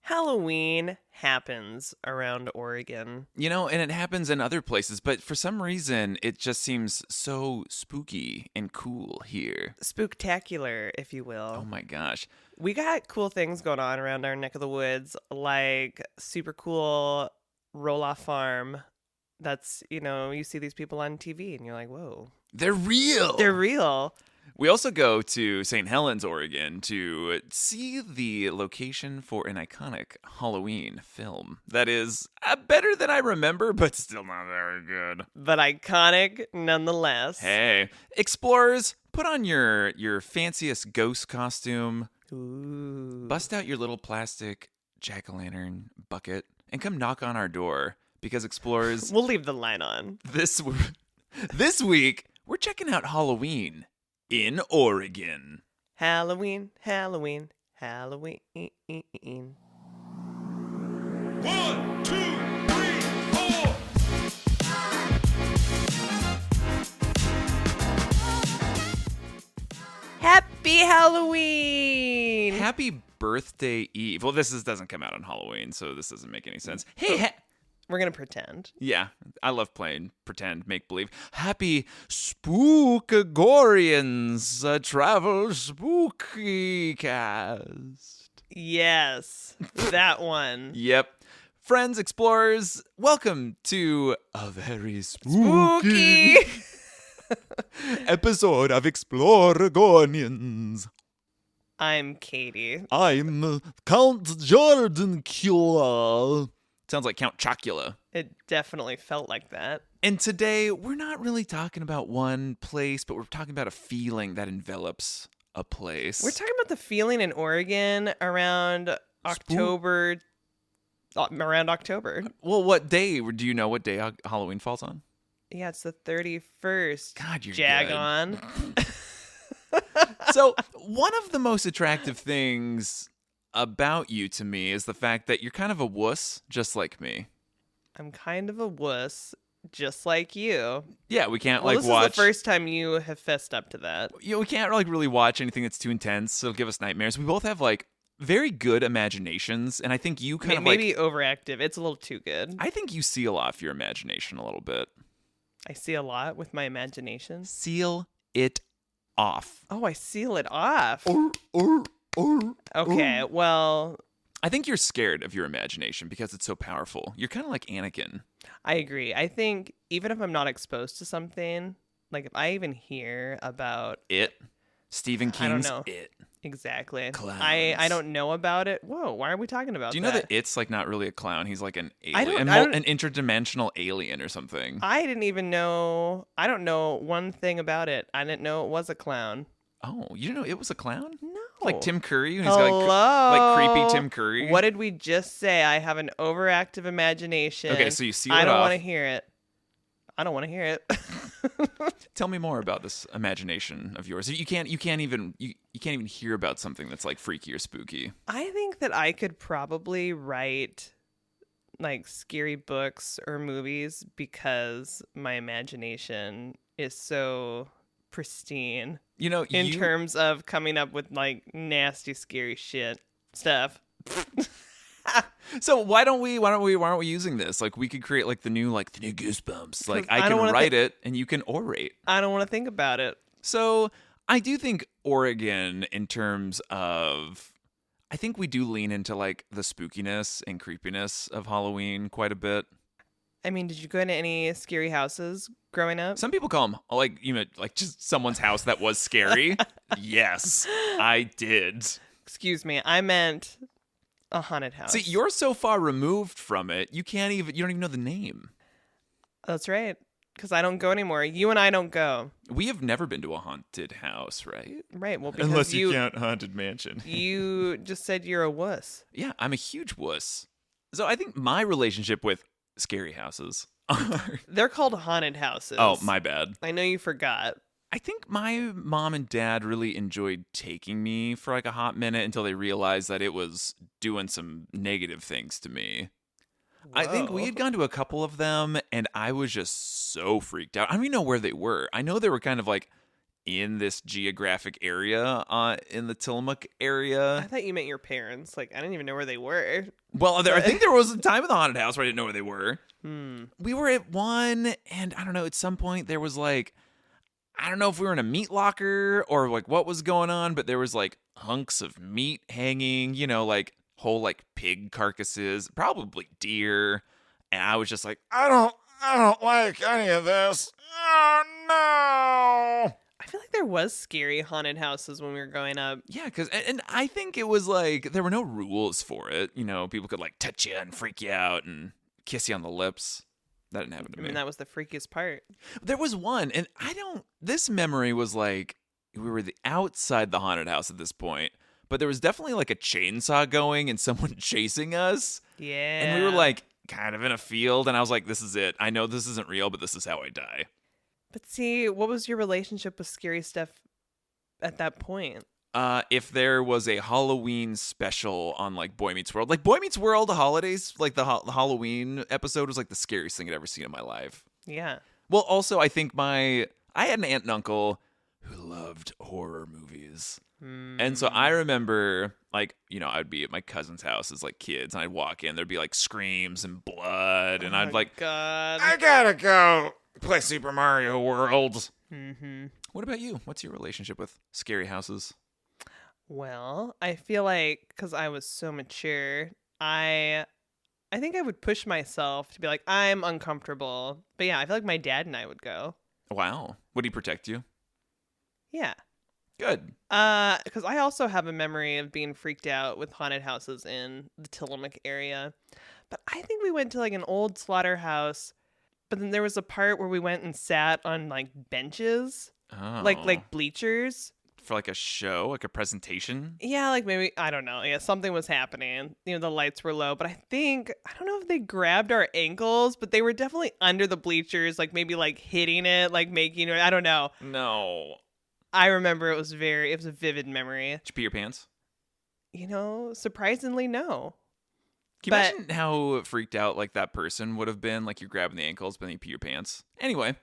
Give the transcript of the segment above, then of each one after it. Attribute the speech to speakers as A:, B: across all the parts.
A: Halloween happens around Oregon.
B: And it happens in other places, but for some reason, it just seems so spooky and cool here.
A: Spooktacular, if you
B: Oh
A: will.
B: my gosh.
A: We got cool things going on around our neck of the woods, like super cool roll-off farm. That's, you see these people on TV and you're like, whoa.
B: They're real.
A: They're real.
B: We also go to St. Helens, Oregon to see the location for an iconic Halloween film that is better than I remember, but still not very good.
A: But iconic nonetheless.
B: Hey, explorers, put on your fanciest ghost costume,
A: Ooh.
B: bust out your little plastic jack-o'-lantern bucket, and come knock on our door because explorers,
A: We'll leave the line on.
B: this week, we're checking out Halloween in Oregon.
A: Halloween, Halloween, Halloween.
C: 1, 2, 3, 4.
A: Happy Halloween!
B: Happy birthday Eve. Well, doesn't come out on Halloween, so this doesn't make any sense. Hey,
A: We're going to pretend.
B: yeah, I love playing pretend, make believe. Happy Spookagorians, travel spooky cast.
A: Yes, that one.
B: Yep. Friends, explorers, welcome to a very spooky,
A: Spooky!
B: episode of Exploragonians.
A: I'm Katie.
B: I'm Count Jordan Killer. Sounds like Count Chocula.
A: It definitely felt like that.
B: And today, we're not really talking about one place, but we're talking about a feeling that envelops a place.
A: We're talking about the feeling in Oregon around October. Around October.
B: Well, what day? Do you know what day Halloween falls on?
A: Yeah, it's the 31st.
B: God, you're
A: Jag
B: good.
A: on.
B: So, one of the most attractive things about you to me is the fact that you're kind of a wuss, just like me.
A: I'm kind of a wuss, just like you.
B: Yeah, we can't
A: Well,
B: like
A: this
B: watch.
A: is the first time you have fessed up to that.
B: We can't like really watch anything that's too intense. It'll give us nightmares. We both have like very good imaginations, and I think you kind of
A: Maybe
B: like.
A: overactive. It's a little too good.
B: I think you seal off your imagination a little bit.
A: I see a lot with my imagination.
B: Seal it off.
A: Oh, I seal it off. Okay, well,
B: I think you're scared of your imagination because it's so powerful. You're kind of like Anakin.
A: I agree. I think even if I'm not exposed to something, like if I even hear about
B: It. Stephen
A: I don't
B: King's
A: know.
B: It.
A: exactly,
B: Clowns.
A: I don't know about it. Whoa, why are we talking about
B: Do you know that It's like not really a clown? He's like an alien,
A: I don't-
B: an interdimensional alien or something.
A: I didn't even know. I don't know one thing about it. I didn't know it was a clown.
B: Oh, you didn't know it was a clown?
A: No.
B: Like Tim Curry? He's
A: Hello?
B: like creepy Tim Curry?
A: What did we just say? I have an overactive imagination.
B: Okay, so you seal
A: I
B: it
A: don't
B: off.
A: want to hear it. I don't want to hear it.
B: Tell me more about this imagination of yours. You can't even hear about something that's like freaky or spooky.
A: I think that I could probably write like scary books or movies because my imagination is so pristine in terms of coming up with like nasty, scary stuff.
B: So why aren't we using this? Like we could create like the new Goosebumps. Like I
A: I
B: can
A: don't wanna
B: write it and you can orate.
A: I don't want to think about it.
B: So I do think Oregon, in terms of, I think we do lean into like the spookiness and creepiness of Halloween quite a bit.
A: I mean, did you go into any scary houses growing up?
B: Some people call them like just someone's house that was scary. Yes, I did.
A: Excuse me, I meant a haunted house.
B: See, you're so far removed from it, you don't even know the name.
A: That's right, because I don't go anymore. You and I don't go.
B: We have never been to a haunted house, right?
A: Right, well, because
B: Unless you count Haunted Mansion.
A: you just said you're a wuss.
B: Yeah, I'm a huge wuss. So I think my relationship with scary houses are...
A: They're called haunted houses.
B: Oh, my bad.
A: I know you forgot.
B: I think my mom and dad really enjoyed taking me for like a hot minute until they realized that it was doing some negative things to me. I think we had gone to a couple of them and I was just so freaked out. I don't even know where they were. I know they were kind of like in this geographic area in the Tillamook
A: I
B: area.
A: thought you meant your parents. Like, I didn't even know where they were.
B: Well, I think there was a time in the haunted house where I didn't know where they were.
A: Hmm.
B: We were at one, and I don't know, at some point there was like, I don't know if we were in a meat locker or like what was going on, but there was like hunks of meat hanging, like whole like pig carcasses, probably deer. And I was just like, I don't like any of this. Oh no.
A: I feel like there was scary haunted houses when we were growing up.
B: Yeah, and I think it was like there were no rules for it. People could like touch you and freak you out and kiss you on the lips. That didn't happen to
A: I
B: me.
A: mean, that was the freakiest part.
B: There was one, and this memory was like, we were outside the haunted house at this point, but there was definitely like a chainsaw going and someone chasing us.
A: Yeah.
B: And we were like kind of in a field, and I was like, this is it. I know this isn't real, but this is how I die.
A: But see, what was your relationship with scary stuff at that point?
B: If there was a Halloween special on like Boy Meets World, like Boy Meets World holidays, like the Halloween episode was like the scariest thing I'd ever seen in my life.
A: Yeah.
B: Well, also I think I had an aunt and uncle who loved horror movies. And so I remember, like, I'd be at my cousin's house as like kids, and I'd walk in, there'd be like screams and blood, and I'd like,
A: God.
B: I gotta go play Super Mario World.
A: Mm-hmm.
B: What about you? What's your relationship with scary houses?
A: Well, I feel like because I was so mature, I think I would push myself to be like, I'm uncomfortable. But yeah, I feel like my dad and I would go.
B: Wow. Would he protect you?
A: Yeah.
B: Good.
A: Because I also have a memory of being freaked out with haunted houses in the Tillamook area. But I think we went to like an old slaughterhouse, but then there was a part where we went and sat on like benches,
B: Oh.
A: like bleachers.
B: For like a show, like a presentation?
A: Yeah, like maybe, I don't know. Yeah, something was happening. The lights were low, but I don't know if they grabbed our ankles, but they were definitely under the bleachers, like maybe like hitting it, like making it, I don't know.
B: No.
A: I remember it was a vivid memory.
B: Did you pee your pants?
A: Surprisingly, no.
B: Can you imagine how freaked out like that person would have been? Like you're grabbing the ankles, but then you pee your pants. Anyway.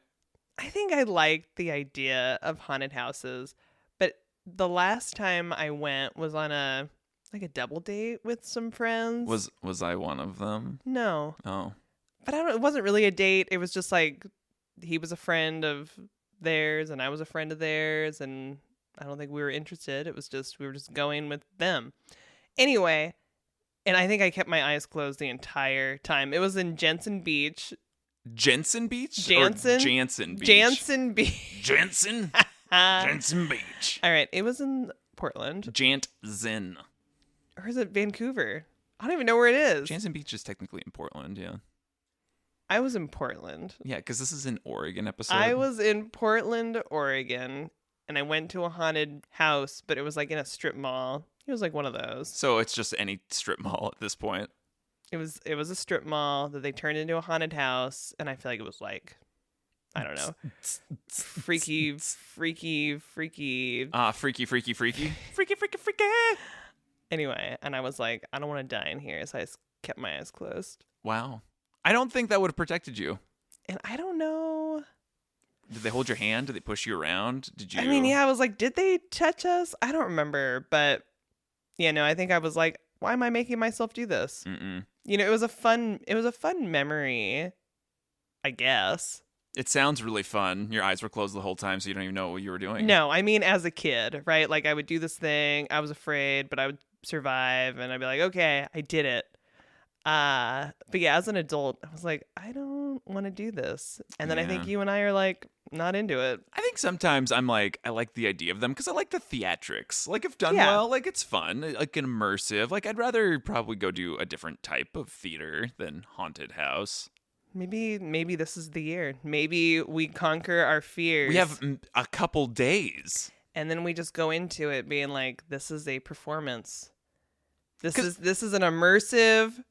A: I think I liked the idea of haunted houses, but the last time I went was on a double date with some friends.
B: Was I one of them?
A: No.
B: Oh.
A: But it wasn't really a date. It was just like he was a friend of theirs and I was a friend of theirs, and I don't think we were interested. It was just we were just going with them. Anyway, and I think I kept my eyes closed the entire time. It was in Jensen Beach.
B: Jensen Beach?
A: Jansen?
B: Or Jansen Beach?
A: Jansen Beach.
B: Jansen? Jansen Beach.
A: All right, it was in Portland.
B: Jantzen.
A: Or is it Vancouver? I don't even know where it is.
B: Jansen Beach is technically in Portland, yeah.
A: I was in Portland.
B: Yeah, because this is an Oregon episode.
A: I was in Portland, Oregon, and I went to a haunted house, but it was like in a strip mall. It was like one of those.
B: So it's just any strip mall at this point.
A: It was a strip mall that they turned into a haunted house, and I feel like it was like, I don't know, freaky.
B: Freaky.
A: Anyway, and I was like, I don't want to die in here, so I just kept my eyes closed.
B: Wow. I don't think that would have protected you.
A: And I don't know.
B: Did they hold your hand? Did they push you around? Did you?
A: I mean, yeah, I was like, did they touch us? I don't remember, but yeah, no, I think I was like, why am I making myself do this?
B: Mm-mm.
A: It was a fun memory, I guess.
B: It sounds really fun. Your eyes were closed the whole time, so you don't even know what you were doing.
A: No, I mean, as a kid, right? Like, I would do this thing. I was afraid, but I would survive, and I'd be like, okay, I did it. But yeah, as an adult, I was like, I don't want to do this. And then I think you and I are like, not into it.
B: I think sometimes I'm like, I like the idea of them because I like the theatrics. Like, if done
A: Yeah.
B: well, like, it's fun, like immersive. Like, I'd rather probably go do a different type of theater than haunted house.
A: Maybe this is the year. Maybe we conquer our fears.
B: We have a couple days.
A: And then we just go into it being like, this is a performance. This is an immersive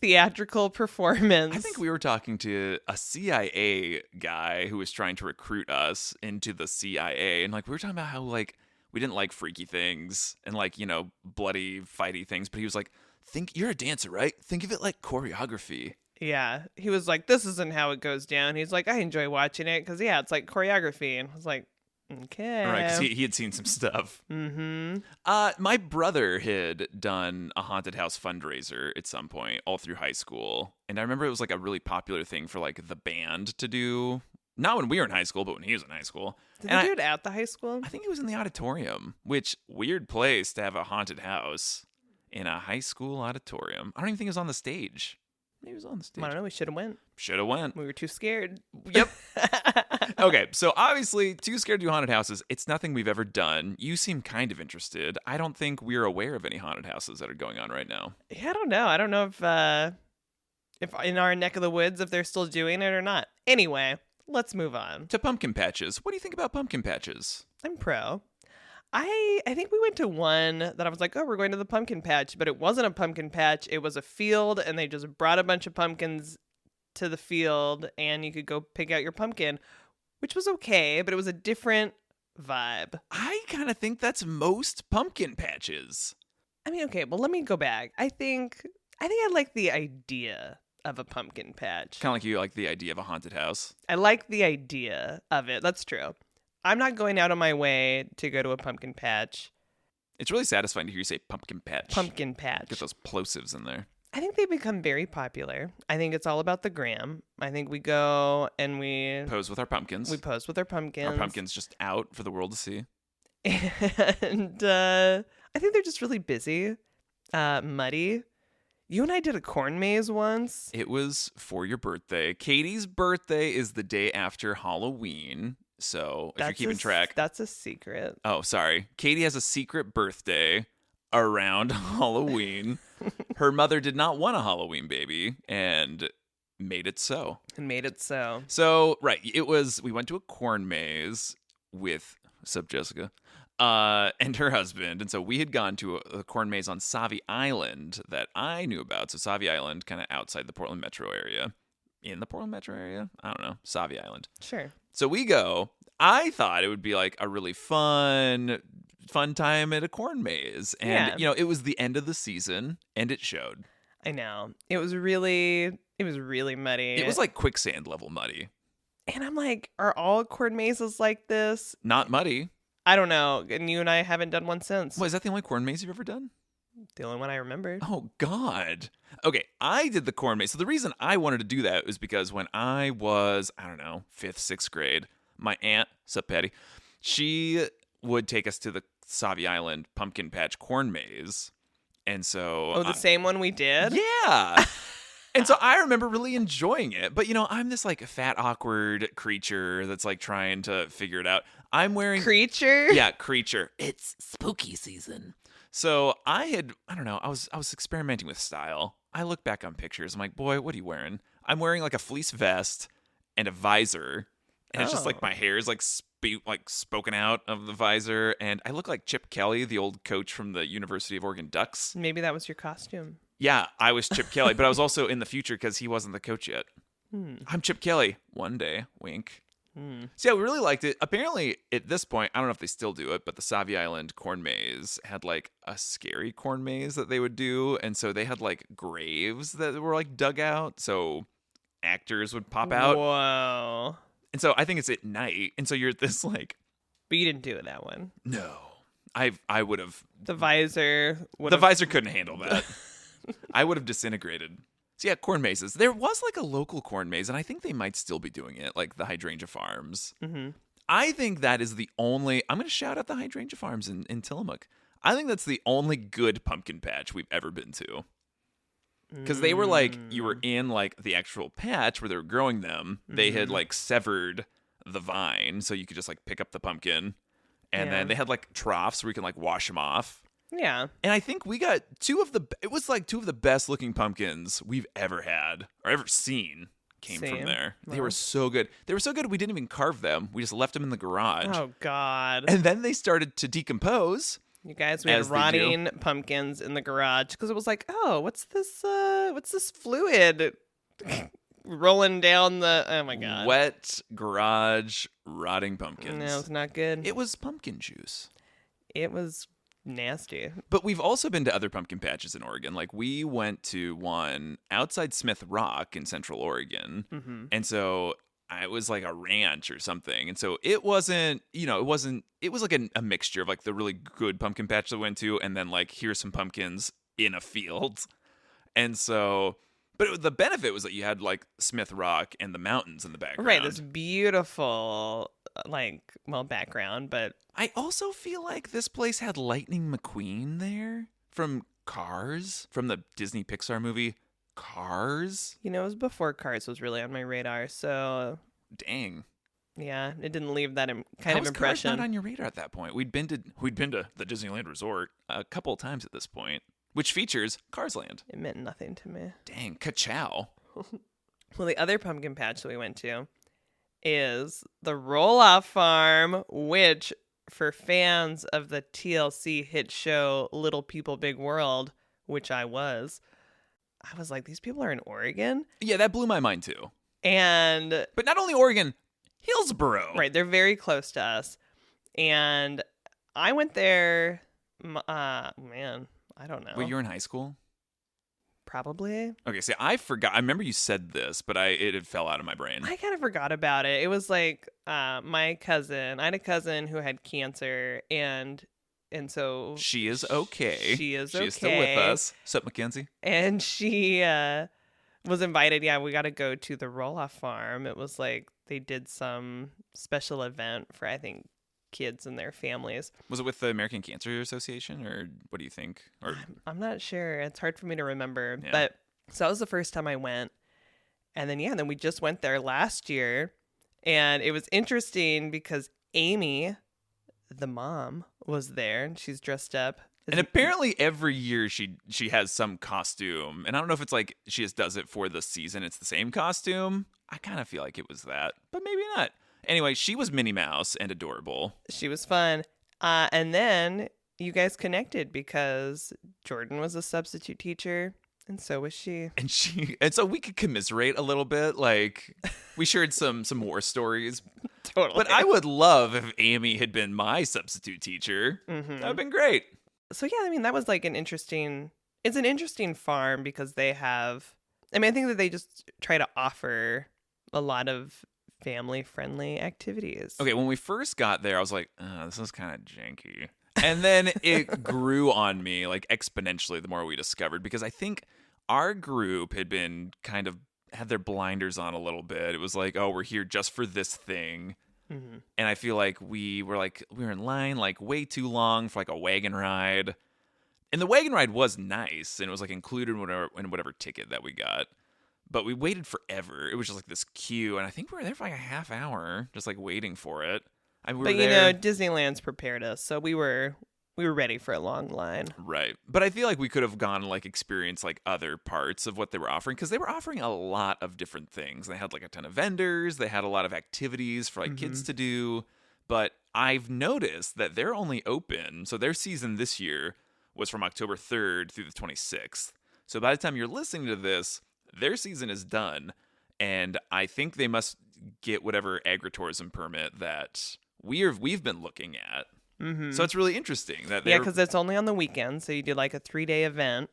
A: theatrical performance.
B: I think we were talking to a CIA guy who was trying to recruit us into the CIA. And like, we were talking about how like we didn't like freaky things and like, bloody fighty things. But he was like, you're a dancer, right? Think of it like choreography.
A: Yeah. He was like, this isn't how it goes down. He's like, I enjoy watching it because, yeah, it's like choreography. And I was like, Okay.
B: All right, because he had seen some stuff.
A: Mm-hmm.
B: My brother had done a haunted house fundraiser at some point all through high school. And I remember it was like a really popular thing for like the band to do. Not when we were in high school, but when he was in high school.
A: Did
B: And
A: they do it at the high school?
B: I think it was in the auditorium, which weird place to have a haunted house in a high school auditorium. I don't even think it was on the stage. Maybe it was on the stage.
A: I don't know. We should have went.
B: Should have went.
A: We were too scared.
B: Yep. Okay, so obviously, too scared to do haunted houses. It's nothing we've ever done. You seem kind of interested. I don't think we're aware of any haunted houses that are going on right now.
A: Yeah, I don't know. I don't know if in our neck of the woods if they're still doing it or not. Anyway, let's move on.
B: To pumpkin patches. What do you think about pumpkin patches?
A: I'm pro. I think we went to one that I was like, oh, we're going to the pumpkin patch, but it wasn't a pumpkin patch. It was a field, and they just brought a bunch of pumpkins to the field, and you could go pick out your pumpkin, which was okay, but it was a different vibe.
B: I kind of think that's most pumpkin patches.
A: I mean, okay, well, let me go back. I think I like the idea of a pumpkin patch.
B: Kind of like you like the idea of a haunted house.
A: I like the idea of it. That's true. I'm not going out of my way to go to a pumpkin patch.
B: It's really satisfying to hear you say pumpkin patch.
A: Pumpkin patch.
B: Get those plosives in there.
A: I think they become very popular. I think it's all about the gram. I think we go and we
B: Pose with our pumpkins.
A: pose with our pumpkins.
B: Our pumpkins just out for the world to see.
A: And I think they're just really busy, muddy. You and I did a corn maze once.
B: It was for your birthday. Katie's birthday is the day after Halloween. So if you're keeping track.
A: That's a secret.
B: Oh, sorry. Katie has a secret birthday around Halloween. Her mother did not want a Halloween baby and made it so.
A: And made it so.
B: So, right. We went to a corn maze with Jessica and her husband. And so we had gone to a corn maze on Savi Island that I knew about. So Savi Island, kind of outside the Portland metro area. In the Portland metro area? I don't know. Savi Island.
A: Sure.
B: So we go. I thought it would be like a really fun time at a corn maze. And,
A: Yeah.
B: it was the end of the season and it showed.
A: I know. It was really muddy.
B: It was like quicksand level muddy.
A: And I'm like, are all corn mazes like this?
B: Not muddy.
A: I don't know. And you and I haven't done one since.
B: What, is that the only corn maze you've ever done?
A: The only one I remembered.
B: Oh, God. Okay, I did the corn maze. So the reason I wanted to do that was because when I was, I don't know, 5th, 6th grade, my aunt, sup Patty, she would take us to the Savi Island Pumpkin Patch Corn Maze. And so...
A: Oh, the same one we did?
B: Yeah. And so I remember really enjoying it. But, I'm this like fat, awkward creature that's like trying to figure it out. I'm wearing...
A: Creature?
B: Yeah, creature. It's spooky season. So I was experimenting with style. I look back on pictures. I'm like, boy, what are you wearing? I'm wearing like a fleece vest and a visor. And it's just like my hair is like spoken out of the visor. And I look like Chip Kelly, the old coach from the University of Oregon Ducks.
A: Maybe that was your costume.
B: Yeah, I was Chip Kelly, but I was also in the future because he wasn't the coach yet. I'm Chip Kelly. One day, wink. So yeah, we really liked it. Apparently, at this point, I don't know if they still do it, but the Savi Island corn maze had like a scary corn maze that they would do. And so they had like graves that were like dug out. So actors would pop out.
A: Whoa.
B: And so I think it's at night. And so you're at this like...
A: But you didn't do it that one.
B: No. I would have...
A: The visor
B: The visor couldn't handle that. I would have disintegrated. So yeah, corn mazes. There was like a local corn maze, and I think they might still be doing it, like the Hydrangea Farms.
A: Mm-hmm.
B: I think that is the only... I'm going to shout out the Hydrangea Farms in Tillamook. I think that's the only good pumpkin patch we've ever been to. Because they were like, you were in like the actual patch where they were growing them. They had like severed the vine, so you could just like pick up the pumpkin. And then they had like troughs where you can like wash them off.
A: Yeah.
B: And I think we got two of the best looking pumpkins we've ever had or ever seen came from there. They were so good. They were so good we didn't even carve them. We just left them in the garage.
A: Oh, God.
B: And then they started to decompose.
A: You guys, we had rotting pumpkins in the garage because it was like, oh, what's this fluid rolling down the... Oh, my God.
B: Wet garage rotting pumpkins.
A: No, it's not good.
B: It was pumpkin juice.
A: It was... nasty.
B: But we've also been to other pumpkin patches in Oregon. Like we went to one outside Smith Rock in Central Oregon. Mm-hmm. And so it was like a ranch or something. And so it wasn't, it was like a mixture of like the really good pumpkin patch that we went to, and then like, here's some pumpkins in a field. And so, but the benefit was that you had like Smith Rock and the mountains in the background.
A: Right, this beautiful, background, but
B: I also feel like this place had Lightning McQueen there from Cars, from the Disney Pixar movie Cars.
A: it was before Cars was really on my radar, so
B: Dang.
A: yeah, it didn't leave that kind
B: How
A: of
B: was
A: impression.
B: Cars not on your radar at that point? We'd been to the Disneyland Resort a couple of times at this point, which features Cars Land.
A: It meant nothing to me.
B: Dang, ka-chow.
A: Well, the other pumpkin patch that we went to is the Roll-Off Farm, which, for fans of the TLC hit show Little People Big World, which I was like, these people are in Oregon?
B: Yeah, that blew my mind too.
A: And
B: But not only Oregon, Hillsboro.
A: right, they're very close to us. And I went there, man, I don't know.
B: Wait, you were in high school?
A: Probably.
B: Okay, see, I forgot. I remember you said this, but it had fell out of my brain.
A: I kind of forgot about it. It was like my cousin. I had a cousin who had cancer, and so
B: She is okay.
A: She is
B: She is still with
A: okay.
B: us. Sup, Mackenzie?
A: And she was invited. Yeah, we got to go to the Roll-Off Farm. It was like they did some special event for, I think, kids and their families.
B: Was it with the American Cancer Association, or what do you think? Or
A: I'm not sure. It's hard for me to remember.
B: Yeah.
A: But so that was the first time I went. And then we just went there last year. And it was interesting because Amy, the mom, was there, and she's dressed up.
B: And apparently every year she has some costume. And I don't know if it's like she just does it for the season. It's the same costume. I kind of feel like it was that, but maybe not. Anyway, she was Minnie Mouse and adorable.
A: She was fun. And then you guys connected because Jordan was a substitute teacher, and so was she.
B: And so we could commiserate a little bit. Like, we shared some war stories.
A: Totally.
B: But I would love if Amy had been my substitute teacher.
A: Mhm.
B: That would have been great.
A: So yeah, I mean, that was like it's an interesting farm because they have, I think that they just try to offer a lot of family-friendly activities.
B: Okay, when we first got there, I was like, this is kind of janky. And then it grew on me like exponentially the more we discovered, because I think our group had been kind of had their blinders on a little bit. It was like, oh, we're here just for this thing.
A: Mhm.
B: And I feel like we were in line like way too long for like a wagon ride. And the wagon ride was nice, and it was like included in whatever ticket that we got. But we waited forever. It was just like this queue, and I think we were there for like a half hour, just like waiting for it.
A: But you know, Disneyland's prepared us, so we were ready for a long line.
B: Right. But I feel like we could have gone and like experienced like other parts of what they were offering, because they were offering a lot of different things. They had like a ton of vendors. They had a lot of activities for like kids to do. But I've noticed that they're only open. So their season this year was from October 3rd through the 26th. So by the time you're listening to this, their season is done. And I think they must get whatever agritourism permit that we've been looking at.
A: Mm-hmm.
B: So it's really interesting that
A: because it's only on the weekend, so you do like a 3-day event.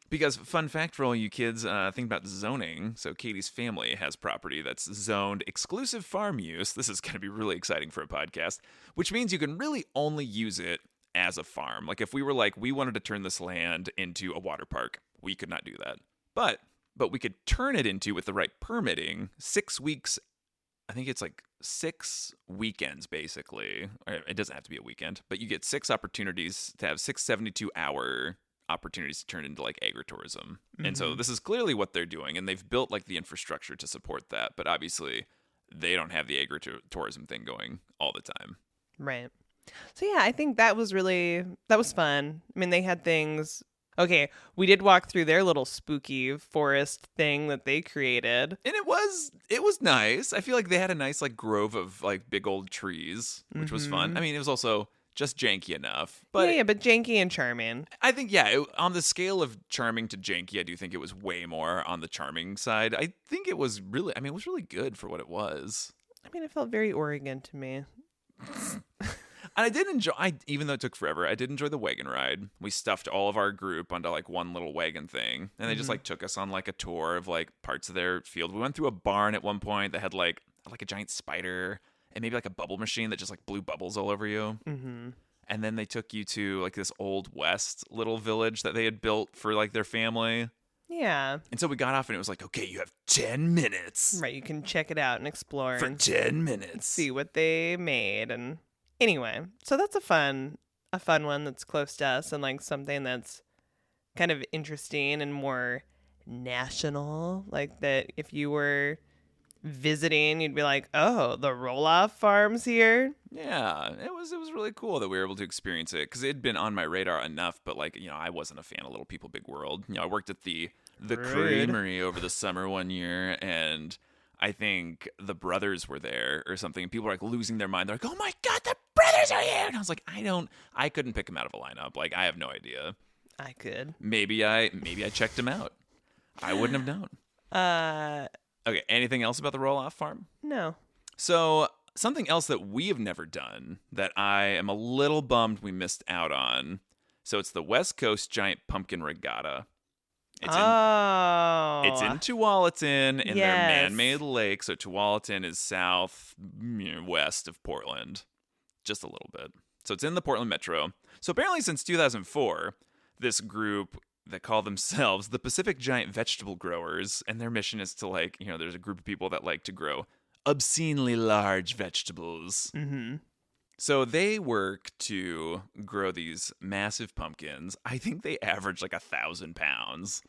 B: Because fun fact for all you kids, think about zoning. So Katie's family has property that's zoned exclusive farm use. This is going to be really exciting for a podcast, which means you can really only use it as a farm. Like if we were like, we wanted to turn this land into a water park, we could not do that. But we could turn it into, with the right permitting, 6 weeks. I think it's like 6 weekends, basically. It doesn't have to be a weekend, but you get 6 opportunities to have 6 72-hour opportunities to turn into like agritourism. And so this is clearly what they're doing, and they've built like the infrastructure to support that. But obviously, they don't have the agritourism thing going all the time.
A: Right. So yeah, I think that was fun. I mean, they had things. Okay, we did walk through their little spooky forest thing that they created.
B: And it was nice. I feel like they had a nice like grove of like big old trees, which was fun. I mean, it was also just janky enough. But
A: yeah, but janky and charming.
B: I think, on the scale of charming to janky, I do think it was way more on the charming side. I think it was really good for what it was.
A: I mean, it felt very Oregon to me.
B: And I did enjoy, even though it took forever, I did enjoy the wagon ride. We stuffed all of our group onto like one little wagon thing. And they just like took us on like a tour of like parts of their field. We went through a barn at one point that had like like a giant spider and maybe like a bubble machine that just like blew bubbles all over you.
A: Mm-hmm.
B: And then they took you to like this old West little village that they had built for like their family.
A: Yeah.
B: And so we got off and it was like, okay, you have 10 minutes.
A: Right. You can check it out and explore
B: For
A: and
B: 10 minutes.
A: see what they made. And anyway, so that's a fun one that's close to us and like something that's kind of interesting and more national. Like that if you were visiting, you'd be like, oh, the roll-off farm's here.
B: Yeah, it was really cool that we were able to experience it because it had been on my radar enough, but like, you know, I wasn't a fan of Little People Big World. You know, I worked at the
A: Rude.
B: creamery over the summer one year, and I think the brothers were there or something, and people were like losing their mind. They're like, "Oh my god, the brothers are here!" And I was like, I couldn't pick them out of a lineup. Like, I have no idea.
A: I could.
B: Maybe I checked them out. I wouldn't have known. Okay, anything else about the roll-off farm?
A: No.
B: So, something else that we have never done that I am a little bummed we missed out on. So, it's the West Coast Giant Pumpkin Regatta. It's in Tualatin in their
A: Yes.
B: man-made lake. So, Tualatin is west of Portland. Just a little bit. So, it's in the Portland metro. So, apparently since 2004, this group that call themselves the Pacific Giant Vegetable Growers, and their mission is to, like, you know, there's a group of people that like to grow obscenely large vegetables.
A: Mm-hmm.
B: So they work to grow these massive pumpkins. I think they average like 1,000 pounds.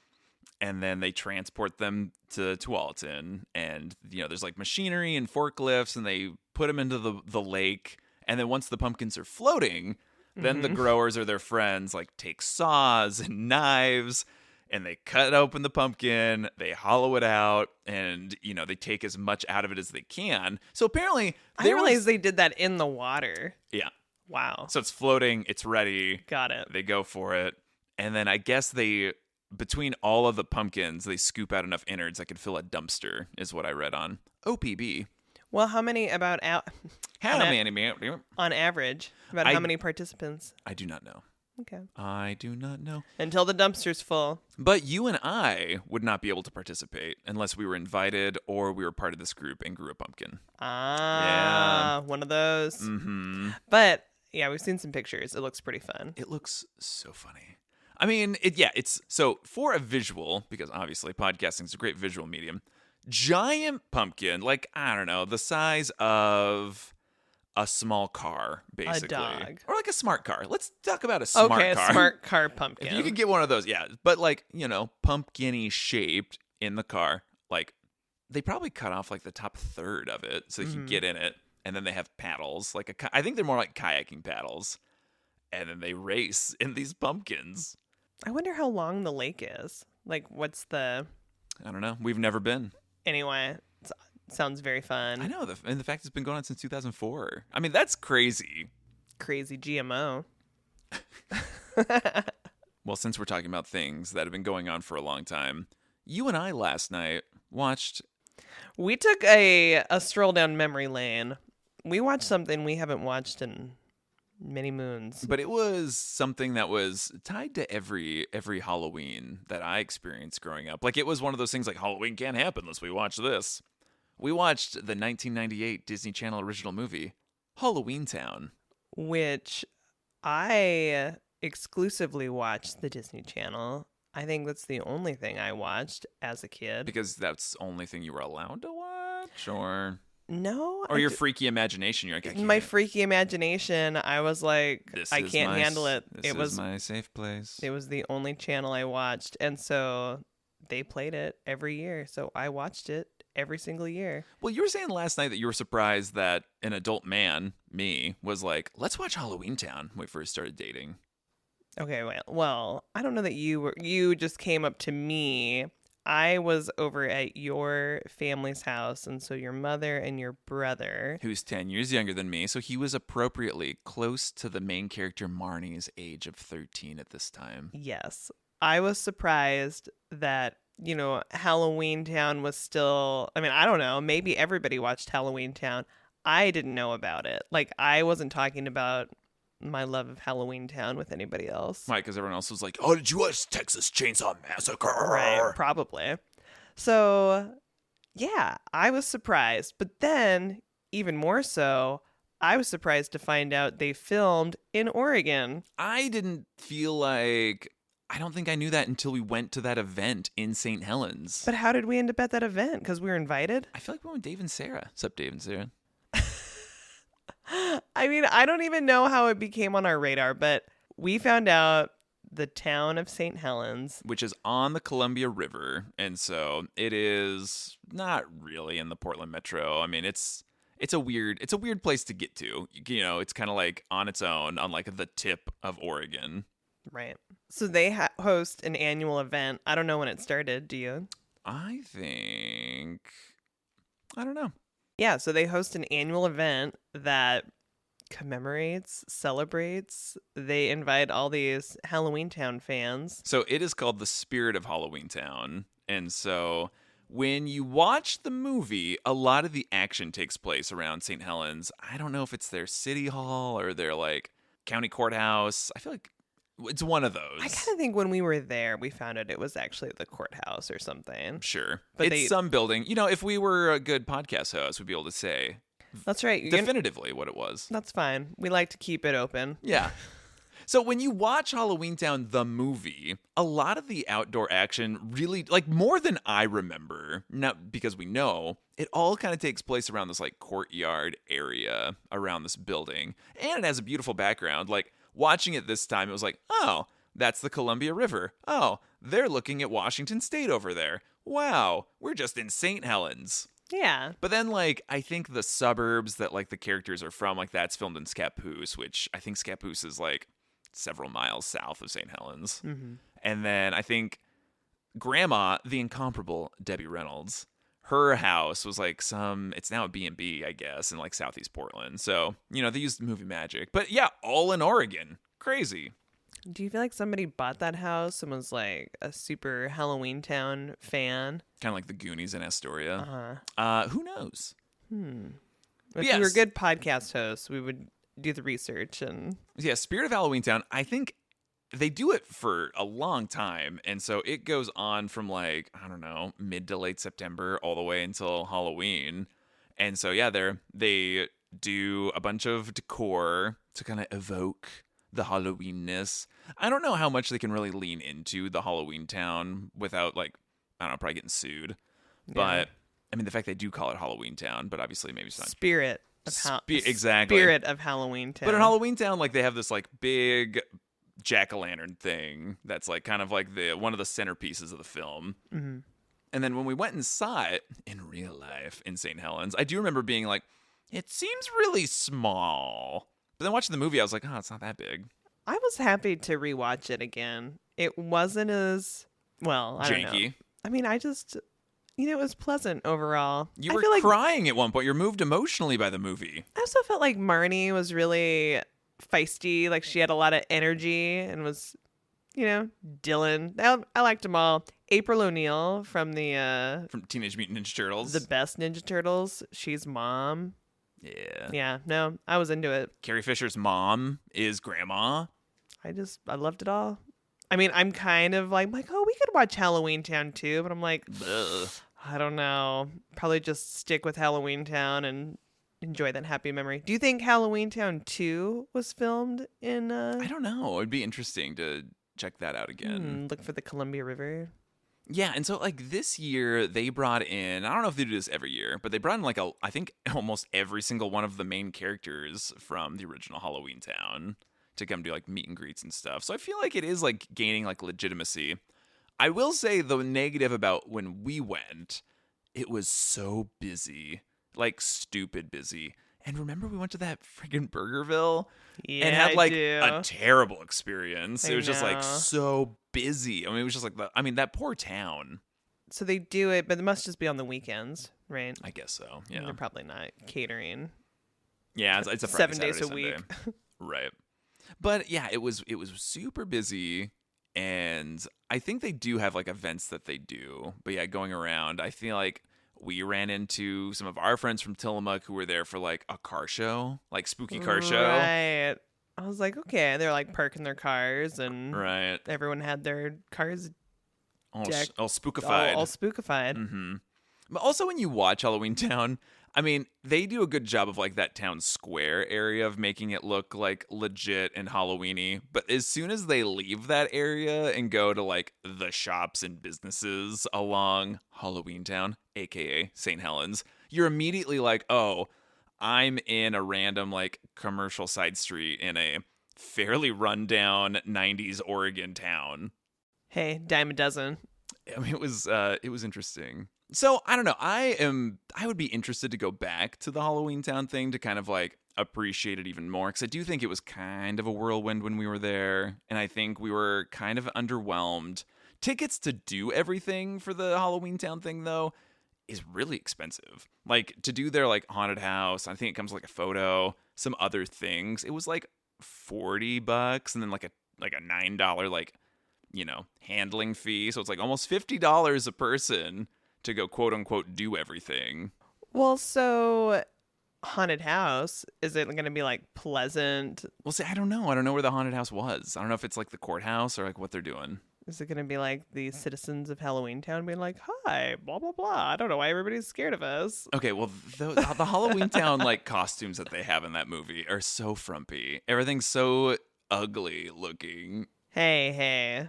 B: And then they transport them to Tualatin. And, you know, there's like machinery and forklifts, and they put them into the lake. And then once the pumpkins are floating, then the growers or their friends like take saws and knives and they cut open the pumpkin, they hollow it out, and, you know, they take as much out of it as they can. So apparently
A: I realized they did that in the water.
B: Yeah.
A: Wow.
B: So it's floating, it's ready.
A: Got it.
B: They go for it. And then I guess between all of the pumpkins, they scoop out enough innards that could fill a dumpster, is what I read on OPB.
A: Well, how many
B: How many?
A: on average? About how many participants?
B: I do not know.
A: Okay.
B: I do not know.
A: Until the dumpster's full.
B: But you and I would not be able to participate unless we were invited or we were part of this group and grew a pumpkin.
A: One of those.
B: Mm-hmm.
A: But yeah, we've seen some pictures. It looks pretty fun.
B: It looks so funny. I mean, it's so for a visual, because obviously podcasting is a great visual medium. Giant pumpkin, like, I don't know, the size of a small car, basically.
A: A dog.
B: Or like a smart car. Let's talk about a smart car.
A: Okay, a smart car pumpkin.
B: If you could get one of those, yeah. But like, you know, pumpkin-y shaped in the car. Like, they probably cut off like the top third of it so you can get in it. And then they have paddles. Like I think they're more like kayaking paddles. And then they race in these pumpkins.
A: I wonder how long the lake is. Like, what's the...
B: I don't know. We've never been.
A: Anyway, sounds very fun.
B: I know. And the fact it's been going on since 2004. I mean, that's crazy.
A: Crazy GMO.
B: Well, since we're talking about things that have been going on for a long time, you and I last night watched...
A: We took a stroll down memory lane. We watched something we haven't watched in many moons.
B: But it was something that was tied to every Halloween that I experienced growing up. Like, it was one of those things like, Halloween can't happen unless we watch this. We watched the 1998 Disney Channel original movie, Halloween Town.
A: Which I exclusively watched the Disney Channel. I think that's the only thing I watched as a kid.
B: Because that's the only thing you were allowed to watch? Or...
A: No.
B: Or your freaky imagination. You're like, I can't.
A: My freaky imagination, I was like, I can't handle it.
B: It was my safe place.
A: It was the only channel I watched. And so they played it every year. So I watched it every single year.
B: Well, you were saying last night that you were surprised that an adult man, me, was like, let's watch Halloween Town when we first started dating.
A: Okay, well, I don't know that you just came up to me. I was over at your family's house, and so your mother and your brother...
B: Who's 10 years younger than me, so he was appropriately close to the main character Marnie's age of 13 at this time.
A: Yes. I was surprised that, you know, Halloween Town was still... I mean, I don't know. Maybe everybody watched Halloween Town. I didn't know about it. Like, I wasn't talking about my love of Halloween Town with anybody else.
B: Right, because everyone else was like, oh, did you watch Texas Chainsaw Massacre?
A: Right, probably. So Yeah, I was surprised. But then, even more so, I was surprised to find out they filmed in Oregon.
B: I didn't feel like I don't think I knew that until we went to that event in St. Helens.
A: But how did we end up at that event? Because we were invited?
B: I feel like we went with Dave and Sarah. What's up, Dave and Sarah?
A: I mean, I don't even know how it became on our radar, but we found out the town of St. Helens.
B: Which is on the Columbia River, and so it is not really in the Portland metro. I mean, it's a weird place to get to. You know, it's kind of like on its own, on like the tip of Oregon.
A: Right. So they host an annual event. I don't know when it started. Do you?
B: I don't know.
A: Yeah, so they host an annual event that commemorates, celebrates. They invite all these Halloween Town fans.
B: So it is called the Spirit of Halloween Town, and so when you watch the movie, a lot of the action takes place around St. Helens. I don't know if it's their city hall or their like county courthouse. I feel like it's one of those.
A: I kind of think when we were there, we found out it was actually the courthouse or something.
B: Sure.
A: But
B: it's some building. You know, if we were a good podcast host, we'd be able to say
A: That's right.
B: definitively what it was.
A: That's fine. We like to keep it open.
B: Yeah. So when you watch Halloween Town, the movie, a lot of the outdoor action really, like more than I remember, not because we know, it all kind of takes place around this like courtyard area around this building. And it has a beautiful background. Like watching it this time, it was like, oh, that's the Columbia River. Oh, they're looking at Washington State over there. Wow, we're just in St. Helens.
A: Yeah.
B: But then, like, I think the suburbs that, like, the characters are from, like, that's filmed in Scappoose, which I think Scappoose is, like, several miles south of St. Helens.
A: Mm-hmm.
B: And then I think Grandma, the incomparable Debbie Reynolds, her house was, like, it's now a B&B, I guess, in, like, southeast Portland. So, you know, they used movie magic. But, yeah, all in Oregon. Crazy.
A: Do you feel like somebody bought that house and was, like, a super Halloween Town fan?
B: Kind of like the Goonies in Astoria.
A: Uh-huh.
B: Who knows?
A: If
B: Yes.
A: we were good podcast hosts, we would do the research and...
B: Yeah, Spirit of Halloween Town, I think they do it for a long time. And so it goes on from like, I don't know, mid to late September all the way until Halloween. And so, yeah, they do a bunch of decor to kind of evoke the Halloweenness. I don't know how much they can really lean into the Halloween Town without like, I don't know, probably getting sued. But I mean, the fact they do call it Halloween Town, but obviously maybe it's not.
A: Spirit of
B: exactly.
A: Spirit of Halloween Town.
B: But in Halloween Town, like they have this like big jack-o'-lantern thing that's like kind of like one of the centerpieces of the film.
A: Mm-hmm.
B: And then when we went and saw it in real life in St. Helens, I do remember being like, it seems really small. But then watching the movie, I was like, oh, it's not that big.
A: I was happy to rewatch it again. It wasn't as, well, I don't know.
B: Janky.
A: I mean, I just, it was pleasant overall.
B: You
A: I
B: were
A: feel like
B: crying at one point. You're moved emotionally by the movie.
A: I also felt like Marnie was really feisty. Like she had a lot of energy and was, Dylan. I liked them all. April O'Neil from
B: From Teenage Mutant Ninja Turtles.
A: the best Ninja Turtles. She's mom.
B: Yeah.
A: Yeah, no, I was into it.
B: Carrie Fisher's mom is Grandma.
A: I loved it all. I mean, I'm kind of like, oh, we could watch Halloween Town too, but I'm like,
B: Ugh.
A: I don't know. Probably just stick with Halloween Town and enjoy that happy memory. Do you think Halloween Town 2 was filmed in
B: I don't know. It'd be interesting to check that out again.
A: look for the Columbia River?
B: Yeah, and so like this year they brought in, I don't know if they do this every year, but they brought in like I think almost every single one of the main characters from the original Halloween Town to come do like meet and greets and stuff. So I feel like it is like gaining like legitimacy. I will say the negative about when we went, it was so busy, like stupid busy. And remember we went to that freaking Burgerville
A: Yeah,
B: and had like
A: I do.
B: a terrible experience.
A: I
B: It was just like
A: know.
B: so busy. I mean, it was just like that poor town.
A: So they do it, but it must just be on the weekends, right?
B: I guess so.
A: And
B: Yeah.
A: they're probably not catering
B: Yeah, it's a Friday,
A: 7 days
B: Saturday,
A: a week.
B: Sunday. Right. But yeah, it was super busy, and I think they do have like events that they do. But yeah, going around, I feel like we ran into some of our friends from Tillamook who were there for like a car show, like spooky car show.
A: Right. I was like, okay. They're like parking their cars and
B: Right.
A: everyone had their cars
B: All,
A: Deck-
B: all spookified.
A: all spookified.
B: Mm-hmm. But also when you watch Halloween Town, I mean, they do a good job of like that town square area of making it look like legit and Halloweeny. But as soon as they leave that area and go to like the shops and businesses along Halloween Town, aka St. Helens, you're immediately like, oh, I'm in a random like commercial side street in a fairly rundown 90s Oregon town.
A: Hey, dime a dozen.
B: I mean, it was interesting. So I don't know. I would be interested to go back to the Halloween Town thing to kind of like appreciate it even more, because I do think it was kind of a whirlwind when we were there, and I think we were kind of underwhelmed. Tickets to do everything for the Halloween Town thing though is really expensive. Like to do their like haunted house, I think it comes with like a photo, some other things. It was like $40, and then like a $9 like, you know, handling fee. So it's like almost $50 a person to go quote unquote do everything.
A: Well, so haunted house, is it going to be like pleasant?
B: Well, see, I don't know. I don't know where the haunted house was. I don't know if it's like the courthouse or like what they're doing.
A: Is it going to be like the citizens of Halloween Town being like, hi, blah, blah, blah. I don't know why everybody's scared of us.
B: Okay, well, the Halloween Town like costumes that they have in that movie are so frumpy. Everything's so ugly looking.
A: Hey.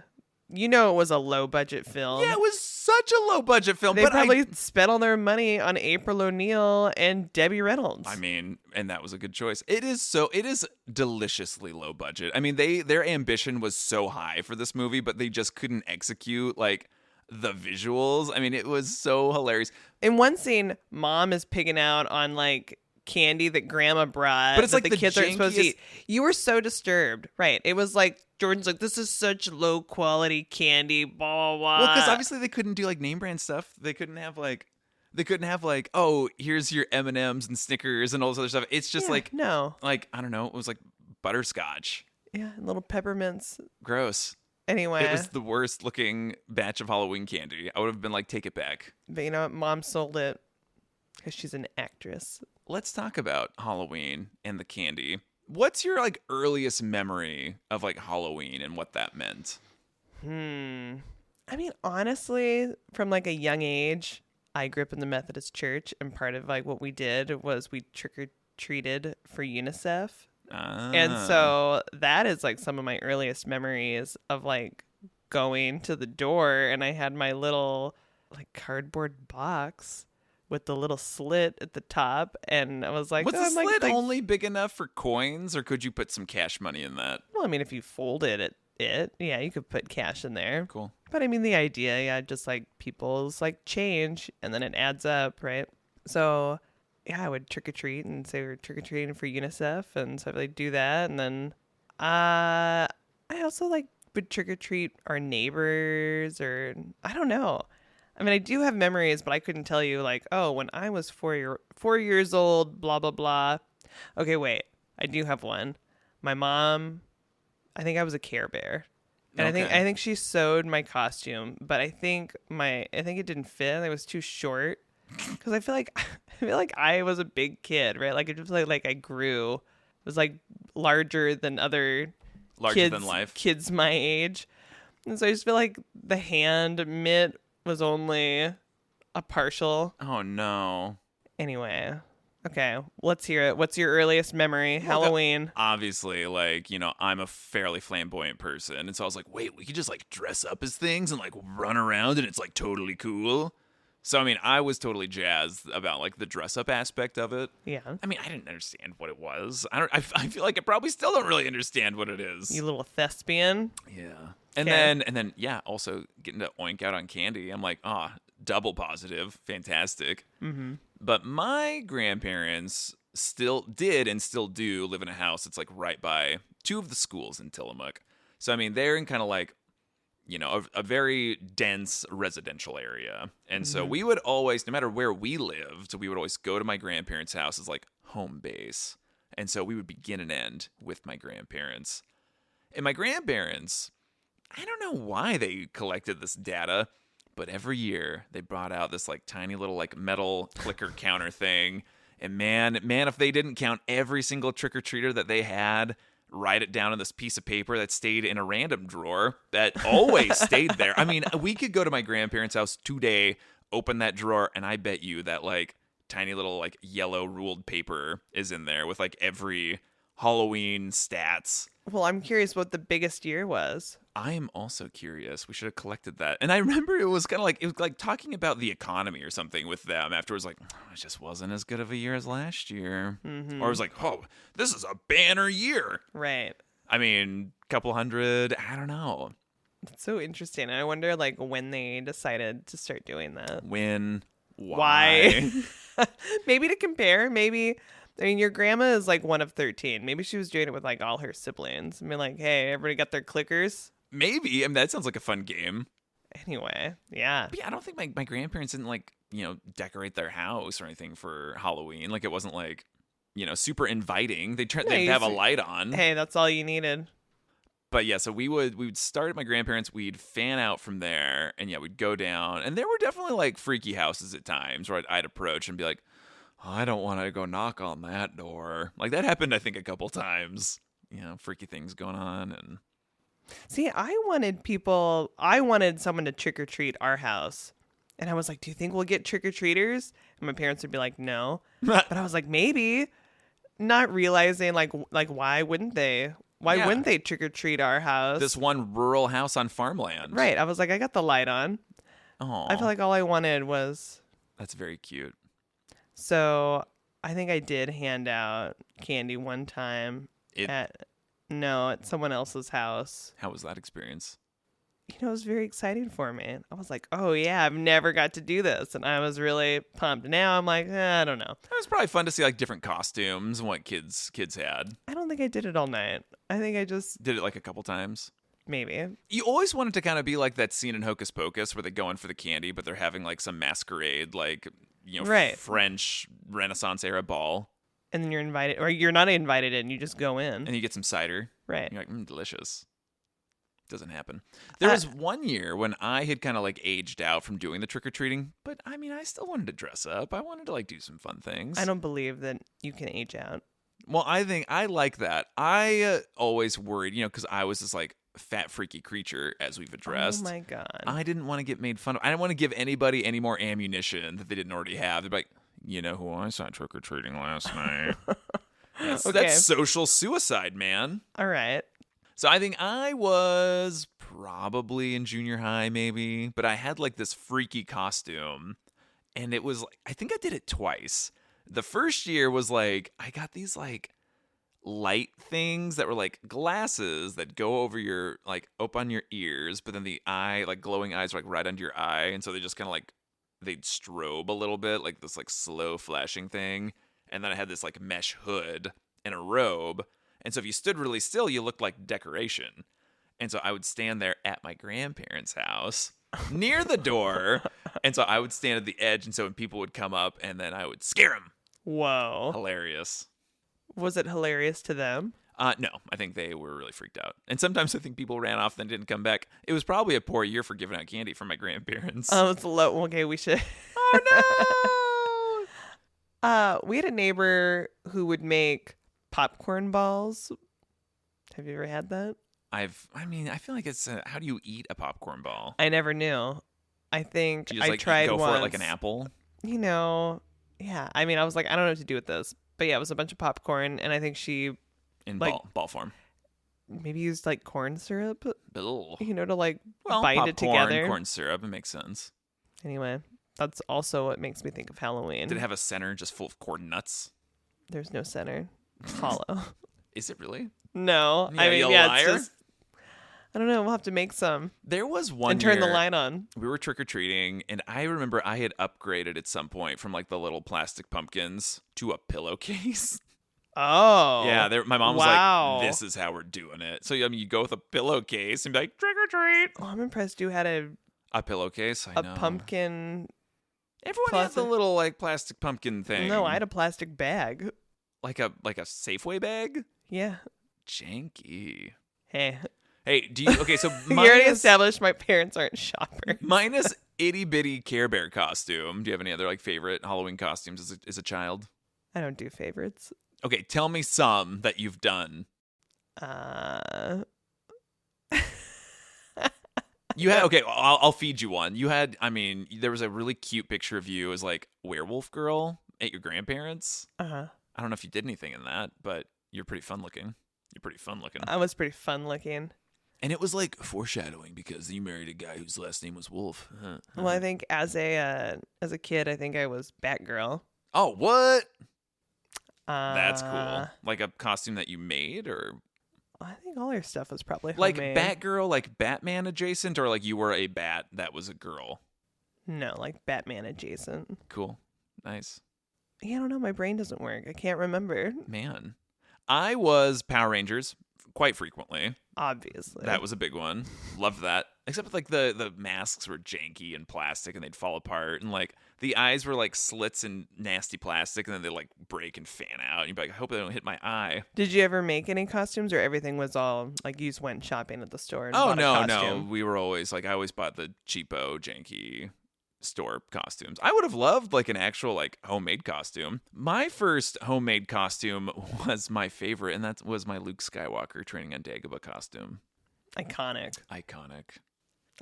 A: You know it was a low-budget film.
B: Yeah, it was such a low-budget film.
A: They
B: but
A: probably spent all their money on April O'Neil and Debbie Reynolds.
B: I mean, and that was a good choice. It is deliciously low budget. I mean, their ambition was so high for this movie, but they just couldn't execute like the visuals. I mean, it was so hilarious.
A: In one scene, Mom is picking out on like candy that Grandma brought,
B: but it's like
A: the kids aren't supposed to eat. You were so disturbed, right? It was like Jordan's like, this is such low quality candy, blah blah blah.
B: Well, because obviously they couldn't do like name brand stuff. They couldn't have like, oh, here's your M&Ms and Snickers and all this other stuff. It's just like I don't know. It was like butterscotch.
A: Yeah, and little peppermints.
B: Gross.
A: Anyway,
B: it was the worst looking batch of Halloween candy. I would have been like, take it back.
A: But you know what? Mom sold it because she's an actress.
B: Let's talk about Halloween and the candy. What's your like earliest memory of like Halloween and what that meant?
A: I mean, honestly, from like a young age, I grew up in the Methodist church, and part of like what we did was we trick-or-treated for UNICEF. And so that is like some of my earliest memories of like going to the door, and I had my little like cardboard box with the little slit at the top, and I was like,
B: was the
A: I'm
B: slit
A: like,
B: only big enough for coins, or could you put some cash money in that?
A: well, I mean, if you folded it, yeah, you could put cash in there.
B: Cool.
A: But I mean, the idea, yeah, just like people's like change, and then it adds up, right? So yeah, I would trick or treat and say we're trick or treating for UNICEF, and so I would like do that, and then I also like would trick or treat our neighbors, or I don't know. I mean, I do have memories, but I couldn't tell you like, oh, when I was 4 years old, blah blah blah. Okay, wait, I do have one. My mom, I think I was a Care Bear, and
B: Okay.
A: I think she sewed my costume, but I think it didn't fit. It was too short because I feel like I was a big kid, right? Like it just like I grew, it was like larger than other
B: Larger than life.
A: kids my age, and so I just feel like the hand mitt was only a partial.
B: Oh no.
A: Anyway, okay, let's hear it. What's your earliest memory? Halloween.
B: Obviously, like, you know, I'm a fairly flamboyant person, and so I was like, wait, we could just like dress up as things and like run around, and it's like totally cool. So I mean, I was totally jazzed about like the dress up aspect of it.
A: Yeah.
B: I mean, I didn't understand what it was. I feel like I probably still don't really understand what it is.
A: You little thespian.
B: Yeah. And
A: Okay.
B: then yeah, also getting to oink out on candy. I'm like, double positive, fantastic. Mm-hmm. But my grandparents still did and still do live in a house that's like right by two of the schools in Tillamook. So I mean, they're in kind of like, you know, a very dense residential area. And so we would always, no matter where we lived, we would always go to my grandparents' house as like home base. And so we would begin and end with my grandparents. And my grandparents, I don't know why they collected this data, but every year they brought out this like tiny little like metal clicker counter thing. And man, if they didn't count every single trick-or-treater that they had, write it down on this piece of paper that stayed in a random drawer that always stayed there. I mean, we could go to my grandparents' house today, open that drawer, and I bet you that like tiny little like yellow ruled paper is in there with like every Halloween stats.
A: Well, I'm curious what the biggest year was.
B: I am also curious. We should have collected that. And I remember it was like talking about the economy or something with them afterwards, like, it just wasn't as good of a year as last year. Or it was like, oh, this is a banner year.
A: Right.
B: I mean, couple hundred, I don't know.
A: That's so interesting. I wonder like when they decided to start doing that.
B: When?
A: Why? Maybe to compare. Maybe, I mean, your grandma is like one of 13. Maybe she was doing it with like all her siblings. I mean, like, hey, everybody got their clickers?
B: Maybe. I mean, that sounds like a fun game.
A: Anyway, yeah.
B: But yeah, I don't think my grandparents didn't like, decorate their house or anything for Halloween. Like it wasn't like, super inviting. They'd have a light on.
A: Hey, that's all you needed.
B: But yeah, so we would start at my grandparents', we'd fan out from there, and yeah, we'd go down. And there were definitely like freaky houses at times where I'd approach and be like, oh, I don't want to go knock on that door. Like that happened, I think, a couple times. Freaky things going on. And
A: see, I wanted someone to trick or treat our house. And I was like, do you think we'll get trick or treaters? And my parents would be like, no. But I was like, maybe. Not realizing like why wouldn't they? Why wouldn't they trick or treat our house?
B: This one rural house on farmland.
A: Right. I was like, I got the light on.
B: Oh,
A: I feel like all I wanted was.
B: That's very cute.
A: So I think I did hand out candy one time at someone else's house.
B: How was that experience?
A: It was very exciting for me. I was like, oh yeah, I've never got to do this. And I was really pumped. Now I'm like, I don't know.
B: It was probably fun to see like different costumes and what kids had.
A: I don't think I did it all night. I think I just
B: did it like a couple times.
A: Maybe.
B: You always wanted to kind of be like that scene in Hocus Pocus where they go in for the candy, but they're having like some masquerade, like,
A: right.
B: French Renaissance era ball.
A: And then you're invited, or you're not invited in, you just go in.
B: And you get some cider.
A: Right.
B: You're like, delicious. Doesn't happen. There was one year when I had kind of like aged out from doing the trick-or-treating, but I mean, I still wanted to dress up. I wanted to like do some fun things.
A: I don't believe that you can age out.
B: Well, I think I like that. I always worried, because I was this like fat freaky creature, as we've addressed.
A: Oh my God.
B: I didn't want to get made fun of. I didn't want to give anybody any more ammunition that they didn't already have. They'd be like, you know who I saw trick-or-treating last night? That's social suicide, man.
A: All right.
B: So I think I was probably in junior high, maybe, but I had like this freaky costume, and it was like, I think I did it twice. The first year was like, I got these like light things that were like glasses that go over your, like up on your ears, but then the eye, like glowing eyes were like right under your eye. And so they just kind of like, they'd strobe a little bit, like this like slow flashing thing. And then I had this like mesh hood and a robe. And so if you stood really still, you looked like decoration. And so I would stand there at my grandparents' house near the door. And so I would stand at the edge. And so when people would come up, and then I would scare them.
A: Whoa.
B: Hilarious.
A: Was it hilarious to them?
B: No, I think they were really freaked out. And sometimes I think people ran off and didn't come back. It was probably a poor year for giving out candy from my grandparents.
A: Oh, it's low. Okay, we should.
B: Oh, no.
A: We had a neighbor who would make popcorn balls. Have you ever had that?
B: I feel like it's how do you eat a popcorn ball?
A: I never knew. I think
B: Do you just,
A: I tried
B: go
A: once.
B: for it like an apple?
A: Yeah. I mean, I was like, I don't know what to do with this. But yeah, it was a bunch of popcorn, and I think she
B: In
A: like,
B: ball form.
A: maybe used like corn syrup,
B: Ugh.
A: to like
B: Well,
A: bind
B: popcorn,
A: it together.
B: corn syrup, it makes sense.
A: Anyway, that's also what makes me think of Halloween.
B: Did it have a center just full of corn nuts?
A: There's no center. It's hollow.
B: Is it really?
A: No.
B: Yeah,
A: I mean,
B: you
A: yeah,
B: liar.
A: it's just, I don't know. We'll have to make some
B: There was one
A: and turn the
B: year
A: light on.
B: we were trick-or-treating, and I remember I had upgraded at some point from like the little plastic pumpkins to a pillowcase.
A: Oh.
B: Yeah, my mom was
A: wow.
B: like, this is how we're doing it. So, I mean, you go with a pillowcase and be like, trick-or-treat.
A: Oh, I'm impressed you had
B: A pillowcase? I
A: a
B: know.
A: pumpkin.
B: Everyone had the
A: plastic-
B: little like plastic pumpkin thing.
A: No, I had a plastic bag.
B: like a Safeway bag.
A: Yeah.
B: Janky.
A: Hey.
B: Hey, do you? Okay, so
A: You already
B: minus,
A: established my parents aren't shoppers.
B: minus itty bitty Care Bear costume. Do you have any other like favorite Halloween costumes as a child?
A: I don't do favorites.
B: Okay, tell me some that you've done. You had okay. Well, I'll feed you one. You had. I mean, there was a really cute picture of you as like werewolf girl at your grandparents'.
A: Uh-huh.
B: I don't know if you did anything in that, but you're pretty fun looking. You're pretty fun looking.
A: I was pretty fun looking.
B: And it was like foreshadowing because you married a guy whose last name was Wolf.
A: Well, I think as a kid, I think I was Batgirl.
B: Oh, what?
A: Uh,
B: That's cool. Like a costume that you made, or
A: I think all your stuff was probably
B: like
A: homemade.
B: Batgirl, like Batman adjacent, or like you were a bat that was a girl.
A: No, like Batman adjacent.
B: Cool. Nice.
A: Yeah, I don't know. My brain doesn't work. I can't remember.
B: Man. I was Power Rangers quite frequently.
A: Obviously.
B: That was a big one. Loved that. Except like the masks were janky and plastic and they'd fall apart. And like the eyes were like slits in nasty plastic and then they like break and fan out. And you'd be like, I hope they don't hit my eye.
A: Did you ever make any costumes, or everything was all like you just went shopping at the store? And
B: Oh,
A: bought a
B: no.
A: costume?
B: We were always like, I always bought the cheapo, janky store costumes. I would have loved like an actual like homemade costume. My first homemade costume was my favorite, and that was my Luke Skywalker training on Dagobah costume.
A: Iconic.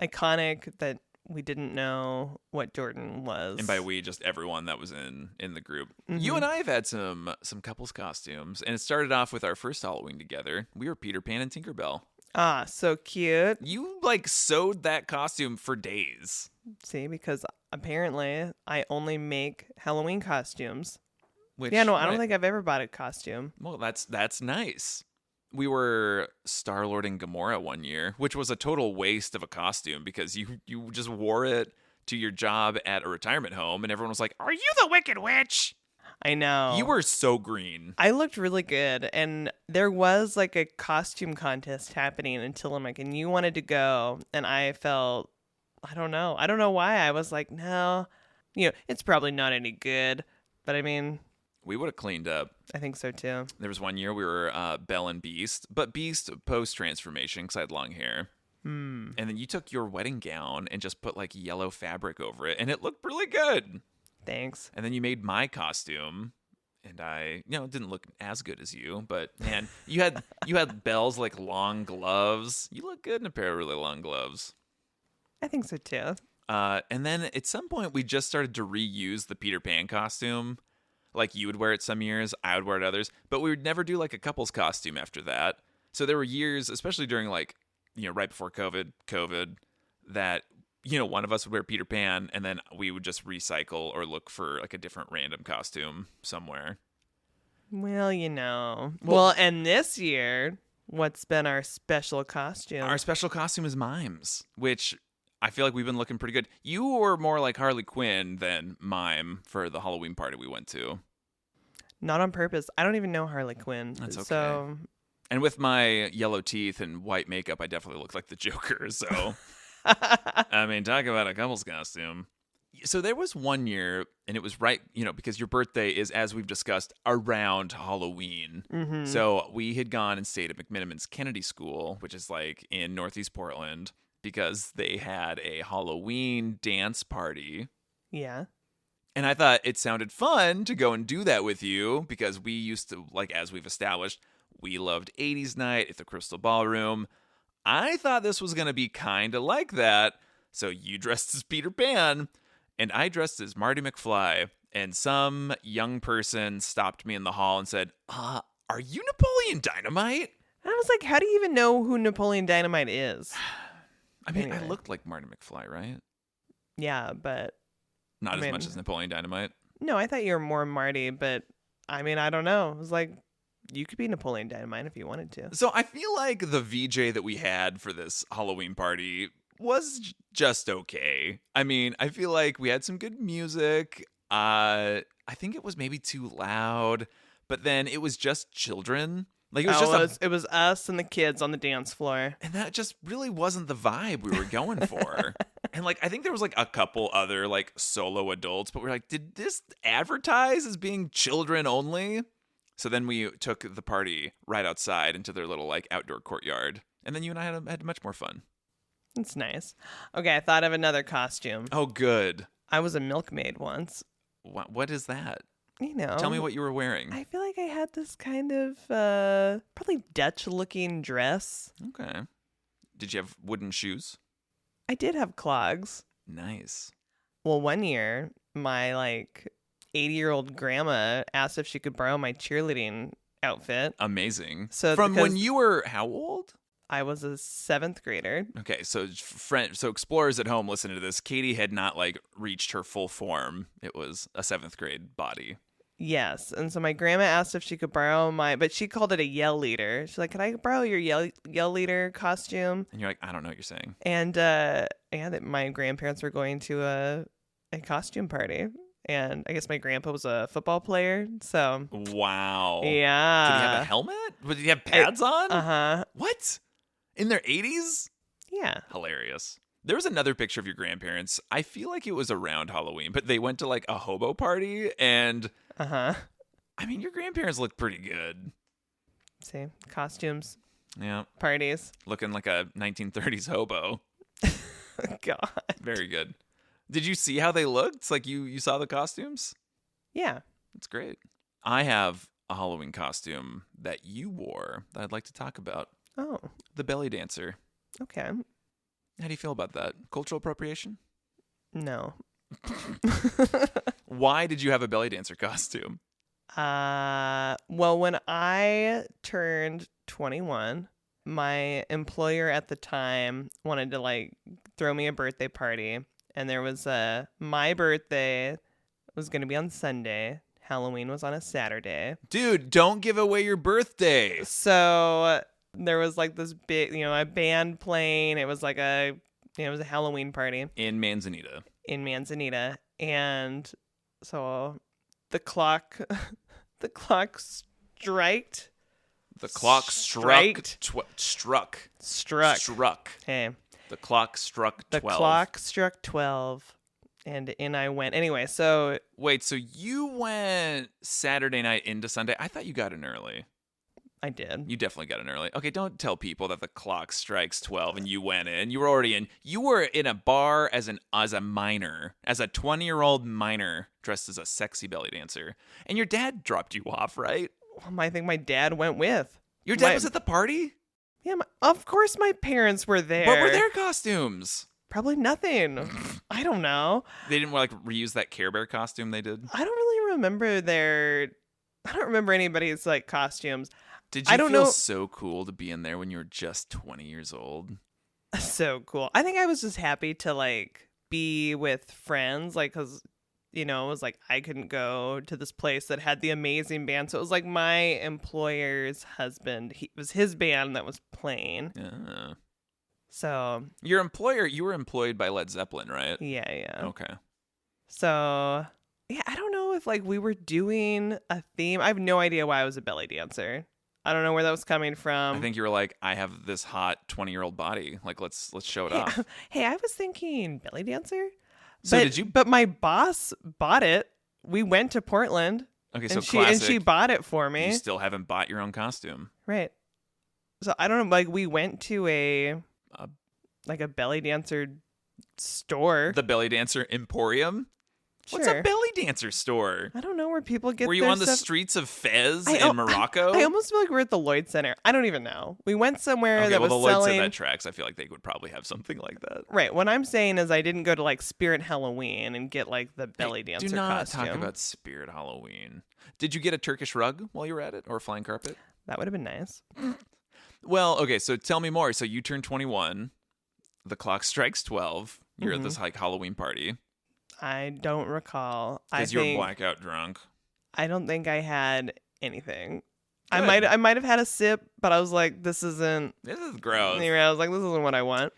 A: Iconic that we didn't know what Jordan was.
B: And by we, just everyone that was in the group.
A: Mm-hmm.
B: You and I have had some couples costumes, and it started off with our first Halloween together. We were Peter Pan and Tinkerbell.
A: Ah, so cute.
B: You like sewed that costume for days.
A: See, because apparently I only make Halloween costumes.
B: Which,
A: Yeah, no, I don't
B: right.
A: think I've ever bought a costume.
B: Well, that's nice. We were Star-Lord and Gamora one year, which was a total waste of a costume because you just wore it to your job at a retirement home, and everyone was like, "Are you the Wicked Witch?"
A: I know.
B: You were so green.
A: I looked really good, and there was like a costume contest happening in Tillamook, and you wanted to go, and I felt, I don't know why. I was like, no, it's probably not any good, but I mean,
B: We would have cleaned up.
A: I think so too.
B: There was one year we were Belle and Beast, but Beast post-transformation because I had long hair. And then you took your wedding gown and just put like yellow fabric over it, and it looked really good.
A: Thanks.
B: And then you made my costume, and I, didn't look as good as you, but man, you had Belle's like long gloves. You look good in a pair of really long gloves.
A: I think so too.
B: And then at some point we just started to reuse the Peter Pan costume. Like you would wear it some years, I would wear it others, but we would never do like a couple's costume after that. So there were years, especially during like, right before COVID, that one of us would wear Peter Pan, and then we would just recycle or look for like a different random costume somewhere.
A: Well, Well, and this year, what's been our special costume?
B: Our special costume is Mimes, which I feel like we've been looking pretty good. You were more like Harley Quinn than Mime for the Halloween party we went to.
A: Not on purpose. I don't even know Harley Quinn.
B: That's okay.
A: So,
B: And with my yellow teeth and white makeup, I definitely look like the Joker, so... I mean, talk about a couple's costume. So there was one year, and it was right, because your birthday is, as we've discussed, around Halloween.
A: mm-hmm.
B: So we had gone and stayed at McMiniman's Kennedy School, which is like in Northeast Portland, because they had a Halloween dance party.
A: Yeah.
B: And I thought it sounded fun to go and do that with you, because we used to, like, as we've established, we loved 80s Night at the Crystal Ballroom. I thought this was going to be kind of like that. So you dressed as Peter Pan, and I dressed as Marty McFly. And some young person stopped me in the hall and said, are you Napoleon Dynamite?
A: And I was like, how do you even know who Napoleon Dynamite is?
B: I mean, I
A: Anyway.
B: looked like Marty McFly, right?
A: Yeah, but
B: Not as much as Napoleon Dynamite.
A: no, I thought you were more Marty, but I mean, I don't know. It was like, you could be Napoleon Dynamite if you wanted to.
B: So I feel like the VJ that we had for this Halloween party was just okay. I mean, I feel like we had some good music. I think it was maybe too loud, but then it was just children. Like it was
A: it was us and the kids on the dance floor.
B: and that just really wasn't the vibe we were going for. And like I think there was like a couple other like solo adults, but we're like, did this advertise as being children only? So then we took the party right outside into their little like outdoor courtyard. And then you and I had much more fun.
A: It's nice. Okay, I thought of another costume.
B: Oh, good.
A: I was a milkmaid once.
B: What is that?
A: Tell
B: me what you were wearing.
A: I feel like I had this kind of probably Dutch looking dress.
B: Okay. Did you have wooden shoes?
A: I did have clogs.
B: Nice.
A: Well, one year, my 80-year-old grandma asked if she could borrow my cheerleading outfit.
B: Amazing.
A: So
B: from when
A: because
B: you were how old?
A: I was a 7th grader.
B: Okay, so so explorers at home listening to this, Katie had not reached her full form. It was a 7th grade body.
A: Yes. And so my grandma asked if she could borrow but she called it a yell leader. She's like, "Can I borrow your yell leader costume?"
B: And you're like, I don't know what you're saying.
A: And that my grandparents were going to a costume party. And I guess my grandpa was a football player. So
B: Wow.
A: yeah.
B: Did he have a helmet? Did he have pads on?
A: Uh-huh.
B: What? In their 80s?
A: Yeah.
B: Hilarious. There was another picture of your grandparents. I feel like it was around Halloween, but they went to a hobo party, and
A: Uh-huh.
B: I mean, your grandparents look pretty good.
A: See, costumes,
B: Yeah,
A: parties.
B: looking like a 1930s hobo.
A: God.
B: Very good. Did you see how they looked? It's like you saw the costumes?
A: Yeah.
B: It's great. I have a Halloween costume that you wore that I'd like to talk about.
A: Oh,
B: The belly dancer.
A: okay.
B: How do you feel about that? Cultural appropriation?
A: No.
B: Why did you have a belly dancer costume?
A: Well, when I turned 21, my employer at the time wanted to throw me a birthday party, and there was my birthday was going to be on Sunday. Halloween was on a Saturday.
B: Dude, don't give away your birthday.
A: So there was this big, a band playing. It was it was a Halloween party
B: In Manzanita.
A: in Manzanita. And so the clock striked.
B: The clock
A: Struck.
B: struck.
A: Hey,
B: The clock struck 12.
A: the clock struck 12 and in I went. Anyway, so
B: Wait, so you went Saturday night into Sunday? I thought you got in early.
A: I did.
B: You definitely got in early. Okay, don't tell people that the clock strikes 12 and you went in. You were already in. You were in a bar as a minor, as a 20-year-old minor dressed as a sexy belly dancer. And your dad dropped you off, right?
A: I think my dad went with.
B: Your dad
A: My-
B: was at the party?
A: Yeah, of course my parents were there.
B: What were their costumes?
A: Probably nothing. I don't know.
B: They didn't reuse that Care Bear costume they did?
A: I don't really remember I don't remember anybody's costumes.
B: Did you
A: I don't
B: feel
A: know.
B: so cool to be in there when you were just 20 years old?
A: So cool. I think I was just happy to be with friends, because it was I couldn't go to this place that had the amazing band. So it was my employer's husband. It was his band that was playing.
B: Yeah.
A: So
B: Your employer, you were employed by Led Zeppelin, right?
A: yeah.
B: Okay.
A: So yeah, I don't know if we were doing a theme. I have no idea why I was a belly dancer. I don't know where that was coming from.
B: I think you were like, I have this hot 20-year-old body. Let's show it off.
A: Hey, I was thinking belly dancer.
B: So did you?
A: But my boss bought it. We went to Portland.
B: Okay, so
A: and
B: classic.
A: she bought it for me.
B: You still haven't bought your own costume.
A: Right. So I don't know. We went to a belly dancer store.
B: The belly dancer emporium?
A: Sure.
B: What's a belly dancer store?
A: I don't know where people get.
B: Were you
A: their
B: on the
A: stuff.
B: streets of Fez in Morocco?
A: I almost feel like we're at the Lloyd Center. I don't even know. We went somewhere
B: Okay,
A: that
B: well,
A: was
B: the Lloyd
A: selling.
B: said that tracks. I feel like they would probably have something like that.
A: Right. What I'm saying is I didn't go to Spirit Halloween and get the belly dancer
B: Do not
A: costume.
B: talk about Spirit Halloween. Did you get a Turkish rug while you were at it, or a flying carpet?
A: That would have been nice.
B: Well, okay, so tell me more. So you turned 21. The clock strikes 12. You're at this Halloween party.
A: I don't recall.
B: Because you were blackout drunk.
A: I don't think I had anything. I
B: Good.
A: might have had a sip, but I was like, this isn't.
B: This is gross.
A: I was like, this isn't what I want.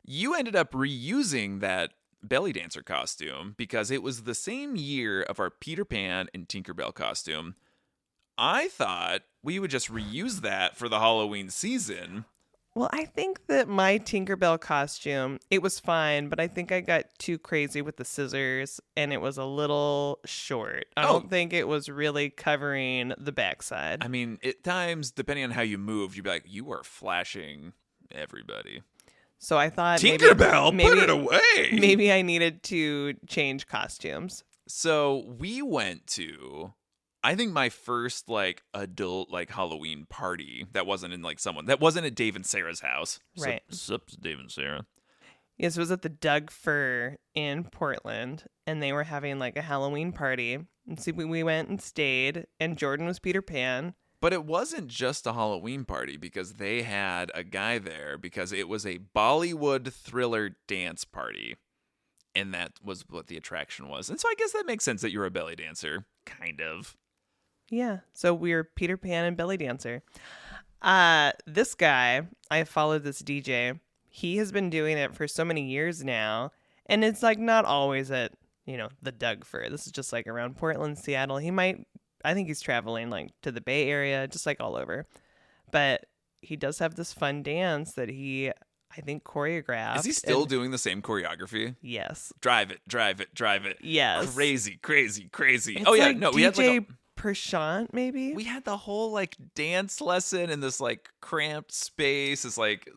B: You ended up reusing that belly dancer costume because it was the same year of our Peter Pan and Tinkerbell costume. I thought we would just reuse that for the Halloween season.
A: Well, I think that my Tinkerbell costume, it was fine, but I think I got too crazy with the scissors and it was a little short. I don't think it was really covering the backside.
B: I mean, at times, depending on how you moved, you'd be like, you are flashing everybody.
A: So I thought
B: Tinkerbell,
A: maybe,
B: put it away.
A: Maybe I needed to change costumes.
B: So we went to, I think my first adult Halloween party that wasn't in that wasn't at Dave and Sarah's house.
A: Right.
B: Sup, Dave and Sarah.
A: Yes, it was at the Doug Fir in Portland, and they were having like a Halloween party. And so we went and stayed, and Jordan was Peter Pan.
B: But it wasn't just a Halloween party because they had a guy there because it was a Bollywood thriller dance party. And that was what the attraction was. And so I guess that makes sense that you're a belly dancer. Kind of.
A: Yeah, so we were Peter Pan and belly dancer. This guy, I followed this DJ. He has been doing it for so many years now. And it's like not always at, the Doug Fir. This is just like around Portland, Seattle. I think he's traveling like to the Bay Area, just like all over. But he does have this fun dance that I think choreographed.
B: Is he still doing the same choreography?
A: Yes.
B: Drive it, drive it, drive it.
A: Yes.
B: Crazy, crazy, crazy.
A: It's
B: yeah,
A: like
B: no,
A: DJ
B: we had like
A: Prashant, maybe?
B: we had the whole like dance lesson in this like cramped space, this like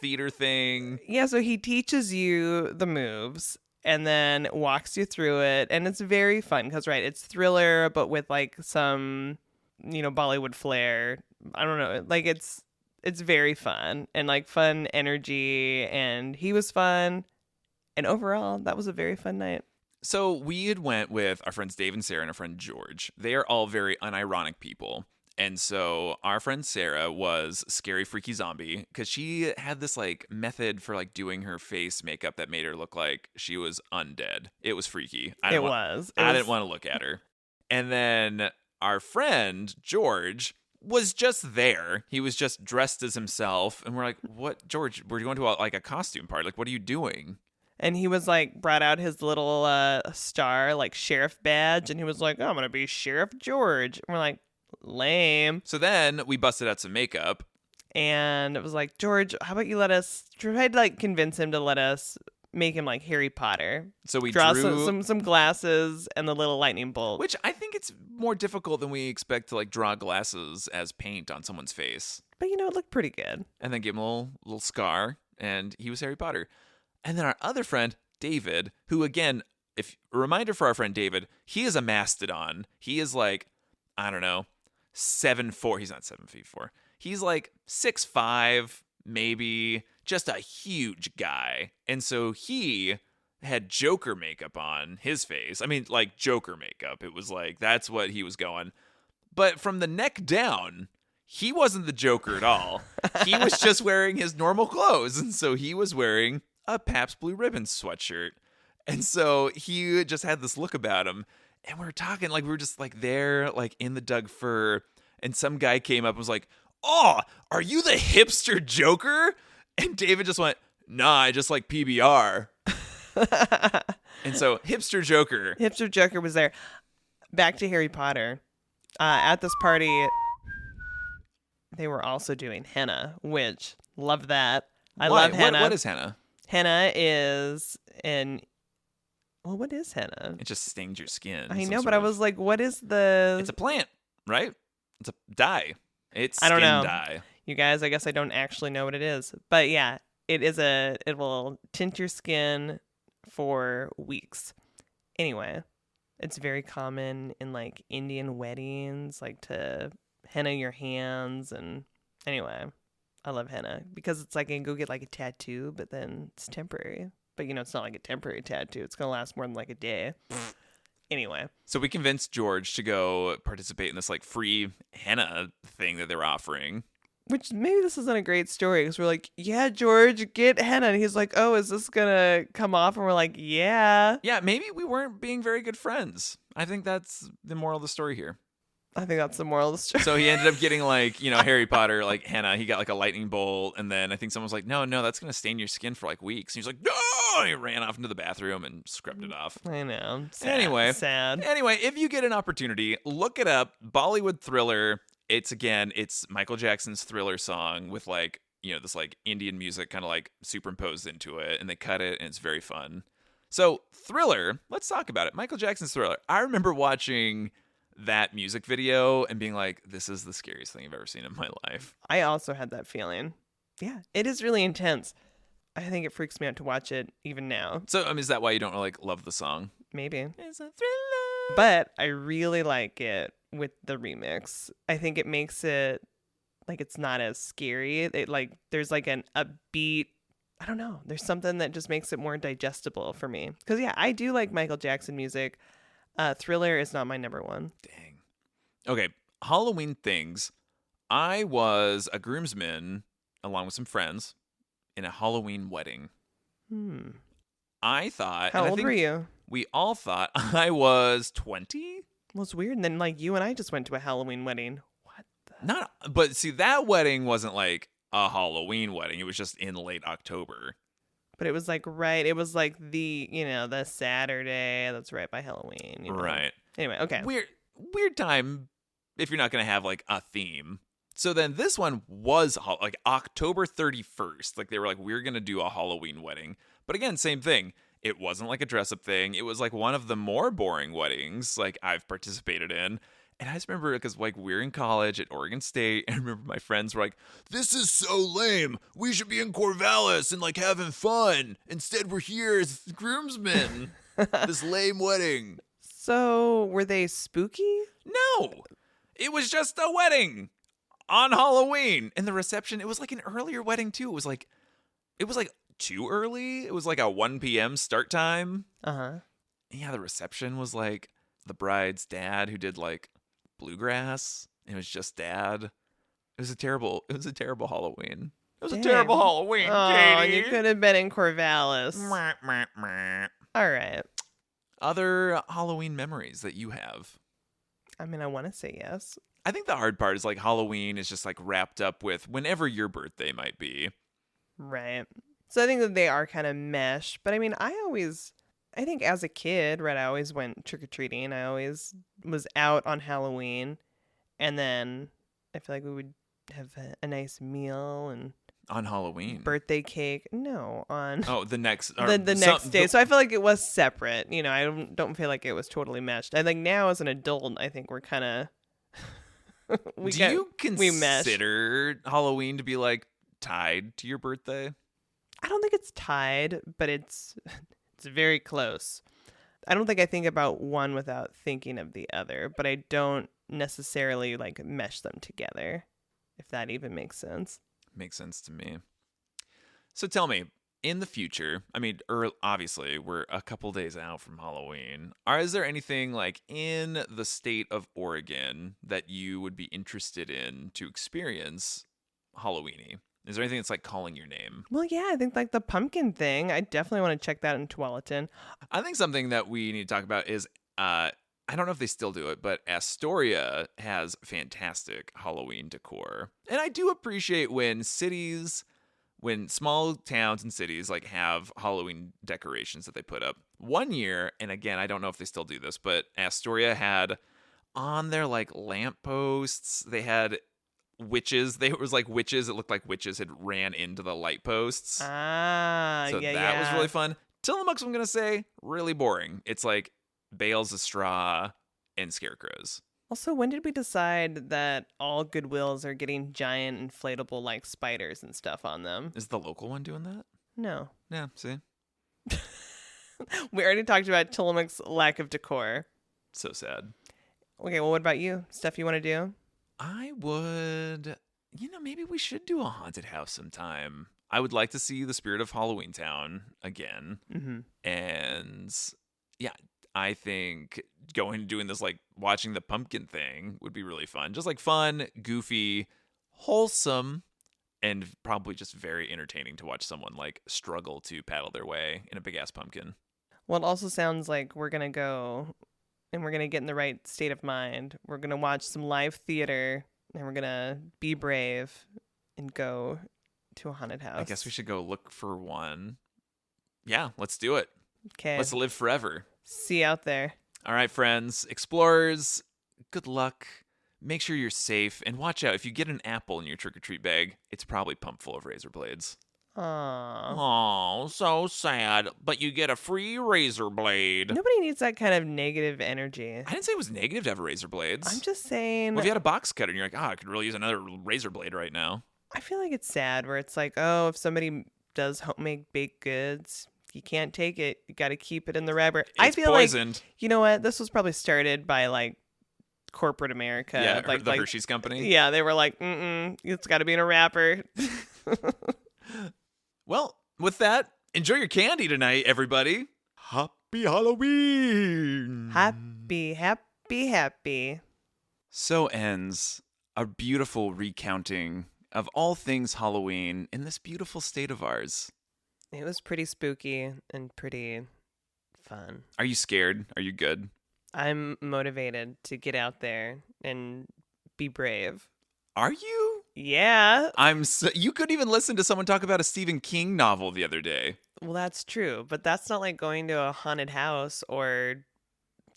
B: theater thing.
A: Yeah, so he teaches you the moves and then walks you through it, and it's very fun because it's thriller but with like some Bollywood flair. I don't know, like it's very fun and like fun energy, and he was fun, and overall that was a very fun night.
B: So we had went with our friends Dave and Sarah and our friend George. They are all very unironic people. And so our friend Sarah was scary, freaky zombie because she had this like method for like doing her face makeup that made her look like she was undead. It was freaky. I didn't want to look at her. And then our friend George was just there. He was just dressed as himself. And we're like, what, George, we're going to a costume party. Like, what are you doing?
A: And he was like, brought out his little star, like sheriff badge. And he was like, oh, I'm going to be Sheriff George. And we're like, lame.
B: So then we busted out some makeup.
A: And it was like, George, how about you tried to like convince him to let us make him like Harry Potter.
B: So we
A: draw
B: drew
A: some glasses and the little lightning bolt.
B: Which I think it's more difficult than we expect to like draw glasses as paint on someone's face.
A: But it looked pretty good.
B: And then give him a little scar, and he was Harry Potter. And then our other friend, David, who again, if a reminder for our friend David, he is a mastodon. He is like, I don't know, 7'4". He's not 7'4". He's like 6'5", maybe, just a huge guy. And so he had Joker makeup on his face. I mean, like Joker makeup. It was like, that's what he was going. But from the neck down, he wasn't the Joker at all. He was just wearing his normal clothes. And so he was wearing a Pabst Blue Ribbon sweatshirt. And so he just had this look about him. And we were talking, like, we were just like there, like in the Doug Fir. And some guy came up and was like, oh, are you the hipster Joker? And David just went, nah, I just like PBR. And so hipster Joker
A: was there. Back to Harry Potter. At this party, they were also doing henna, which love that. I love henna.
B: What is henna?
A: Henna is what is henna?
B: It just stains your skin.
A: I know, but I was like, what is the...
B: It's a plant, right? It's a dye. It's
A: I don't know.
B: Dye.
A: You guys, I guess I don't actually know what it is. But yeah, it will tint your skin for weeks. Anyway, it's very common in like Indian weddings, like to henna your hands. And anyway, I love henna because it's like I can go get like a tattoo, but then it's temporary. But it's not like a temporary tattoo. It's going to last more than like a day. Anyway.
B: So we convinced George to go participate in this like free henna thing that they're offering.
A: Which maybe this isn't a great story because we're like, yeah, George, get henna. And he's like, oh, is this going to come off? And we're like, yeah.
B: Yeah, maybe we weren't being very good friends. I think that's the moral of the story here.
A: I think that's the moral of the story.
B: So he ended up getting like, Harry Potter, like henna. He got like a lightning bolt. And then I think someone was like, no, that's going to stain your skin for like weeks. And he's like, no! And he ran off into the bathroom and scrubbed it off.
A: I know.
B: Sad. Anyway, if you get an opportunity, look it up. Bollywood thriller. It's Michael Jackson's Thriller song with like, this like Indian music kind of like superimposed into it. And they cut it and it's very fun. So Thriller, let's talk about it. Michael Jackson's Thriller. I remember watching that music video and being like, this is the scariest thing I've ever seen in my life.
A: I also had that feeling. Yeah, it is really intense. I think it freaks me out to watch it even now.
B: So is that why you don't like love the song?
A: Maybe.
B: It's a thriller.
A: But I really like it with the remix. I think it makes it like it's not as scary. It like there's like an upbeat I don't know. There's something that just makes it more digestible for me. Because, yeah, I do like Michael Jackson music. Thriller is not my number one.
B: Dang. Okay, Halloween things. I was a groomsman along with some friends in a Halloween wedding. I thought.
A: How
B: and I
A: old
B: think
A: were you?
B: We all thought I was 20.
A: Well, it's weird. And then, like, you and I just went to a Halloween wedding. What the?
B: But see, that wedding wasn't like a Halloween wedding. It was just in late October.
A: But it was like it was like the Saturday that's right by Halloween.
B: Right.
A: Anyway, okay.
B: Weird time if you're not going to have like a theme. So then this one was like October 31st. Like they were like, we're going to do a Halloween wedding. But again, same thing. It wasn't like a dress up thing. It was like one of the more boring weddings like I've participated in. And I just remember because like we're in college at Oregon State, and I remember my friends were like, "This is so lame. We should be in Corvallis and like having fun. Instead, we're here as groomsmen. This lame wedding."
A: So were they spooky?
B: No, it was just a wedding on Halloween, and the reception. It was like an earlier wedding too. It was like too early. It was like a 1 p.m. start time. Yeah, the reception was like the bride's dad who did like bluegrass. It was just dad. It was a terrible Halloween. It was a terrible Halloween, Katie.
A: You could have been in Corvallis. All right.
B: Other Halloween memories that you have?
A: I mean, I want to say yes.
B: I think the hard part is like Halloween is just like wrapped up with whenever your birthday might be.
A: Right. So I think that they are kind of meshed. But I mean, I think as a kid, right, I always went trick-or-treating. I always was out on Halloween. And then I feel like we would have a nice meal and
B: on Halloween.
A: Birthday cake. No, on
B: the next
A: the next day. So I feel like it was separate. I don't feel like it was totally meshed. I think now as an adult, I think we're kind of
B: Do you consider Halloween to be like tied to your birthday?
A: I don't think it's tied, but it's very close. I don't think I think about one without thinking of the other, but I don't necessarily like mesh them together, if that even makes sense.
B: Makes sense to me. So tell me, in the future, I mean, obviously we're a couple days out from Halloween. Is there anything like in the state of Oregon that you would be interested in to experience Halloweeny? Is there anything that's like calling your name?
A: Well, yeah, I think like the pumpkin thing. I definitely want to check that in Tualatin.
B: I think something that we need to talk about is, I don't know if they still do it, but Astoria has fantastic Halloween decor. And I do appreciate when small towns and cities like have Halloween decorations that they put up. One year, and again, I don't know if they still do this, but Astoria had on their like lampposts, they had witches. It was like witches. It looked like witches had ran into the light posts.
A: So
B: that was really fun. Tillamook's, I'm going to say, really boring. It's like bales of straw and scarecrows.
A: Also, when did we decide that all Goodwills are getting giant inflatable like spiders and stuff on them?
B: Is the local one doing that?
A: No.
B: Yeah, see?
A: We already talked about Tillamook's lack of decor.
B: So sad.
A: Okay, well, what about you? Stuff you want to do?
B: I would, maybe we should do a haunted house sometime. I would like to see the spirit of Halloween Town again.
A: Mm-hmm.
B: And yeah, I think doing this, like watching the pumpkin thing would be really fun. Just like fun, goofy, wholesome, and probably just very entertaining to watch someone like struggle to paddle their way in a big ass pumpkin.
A: Well, it also sounds like we're going to go and we're going to get in the right state of mind. We're going to watch some live theater and we're going to be brave and go to a haunted house.
B: I guess we should go look for one. Yeah, let's do it.
A: Okay.
B: Let's live forever.
A: See you out there.
B: All right, friends, explorers, good luck. Make sure you're safe and watch out. If you get an apple in your trick-or-treat bag, it's probably pumped full of razor blades.
A: Aww.
B: Oh, so sad. But you get a free razor blade.
A: Nobody needs that kind of negative energy.
B: I didn't say it was negative to have razor blades.
A: I'm just saying.
B: Well, if you had a box cutter and you're like, I could really use another razor blade right now.
A: I feel like it's sad where it's like, oh, if somebody does homemade baked goods, you can't take it. You got to keep it in the wrapper. I feel
B: poisoned.
A: Like, you know what? This was probably started by like corporate America.
B: Yeah,
A: like
B: the Hershey's company.
A: Yeah, they were like, it's got to be in a wrapper.
B: Well, with that, enjoy your candy tonight, everybody. Happy Halloween.
A: Happy, happy, happy.
B: So ends a beautiful recounting of all things Halloween in this beautiful state of ours.
A: It was pretty spooky and pretty fun.
B: Are you scared? Are you good?
A: I'm motivated to get out there and be brave.
B: Are you?
A: Yeah.
B: You couldn't even listen to someone talk about a Stephen King novel the other day.
A: Well, that's true, but that's not like going to a haunted house or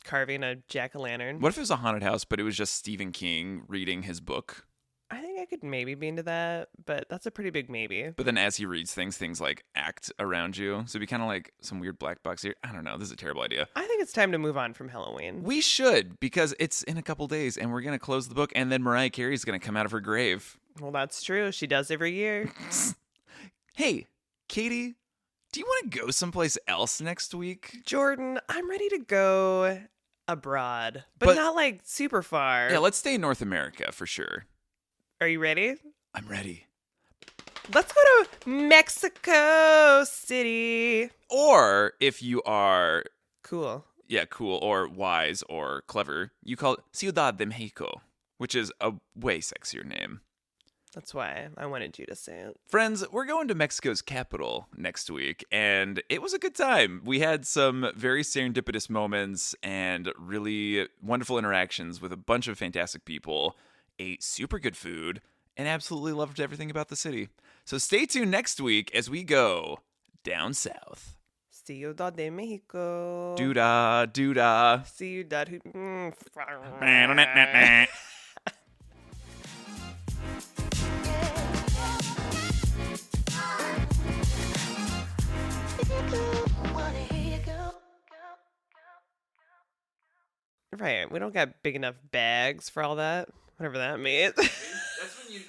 A: carving a jack-o'-lantern.
B: What if it was a haunted house, but it was just Stephen King reading his book?
A: I think I could maybe be into that, but that's a pretty big maybe.
B: But then as he reads things like act around you. So it'd be kind of like some weird black box here. I don't know. This is a terrible idea.
A: I think it's time to move on from Halloween.
B: We should, because it's in a couple days and we're going to close the book and then Mariah Carey's going to come out of her grave.
A: Well, that's true. She does every year.
B: Hey, Katie, do you want to go someplace else next week?
A: Jordan, I'm ready to go abroad, but
B: But-
A: not like super far.
B: Yeah, let's stay in North America for sure.
A: Are you ready?
B: I'm ready.
A: Let's go to Mexico City.
B: Or if you are,
A: Cool.
B: yeah, cool or wise or clever, you call it Ciudad de Mexico, which is a way sexier name.
A: That's why I wanted you to say it.
B: Friends, we're going to Mexico's capital next week, and it was a good time. We had some very serendipitous moments and really wonderful interactions with a bunch of fantastic people, ate super good food, and absolutely loved everything about the city. So stay tuned next week as we go down south.
A: Ciudad de Mexico.
B: Doo-dah, doo-dah.
A: Ciudad. Right. We don't got big enough bags for all that. Whatever that means.
B: That's when you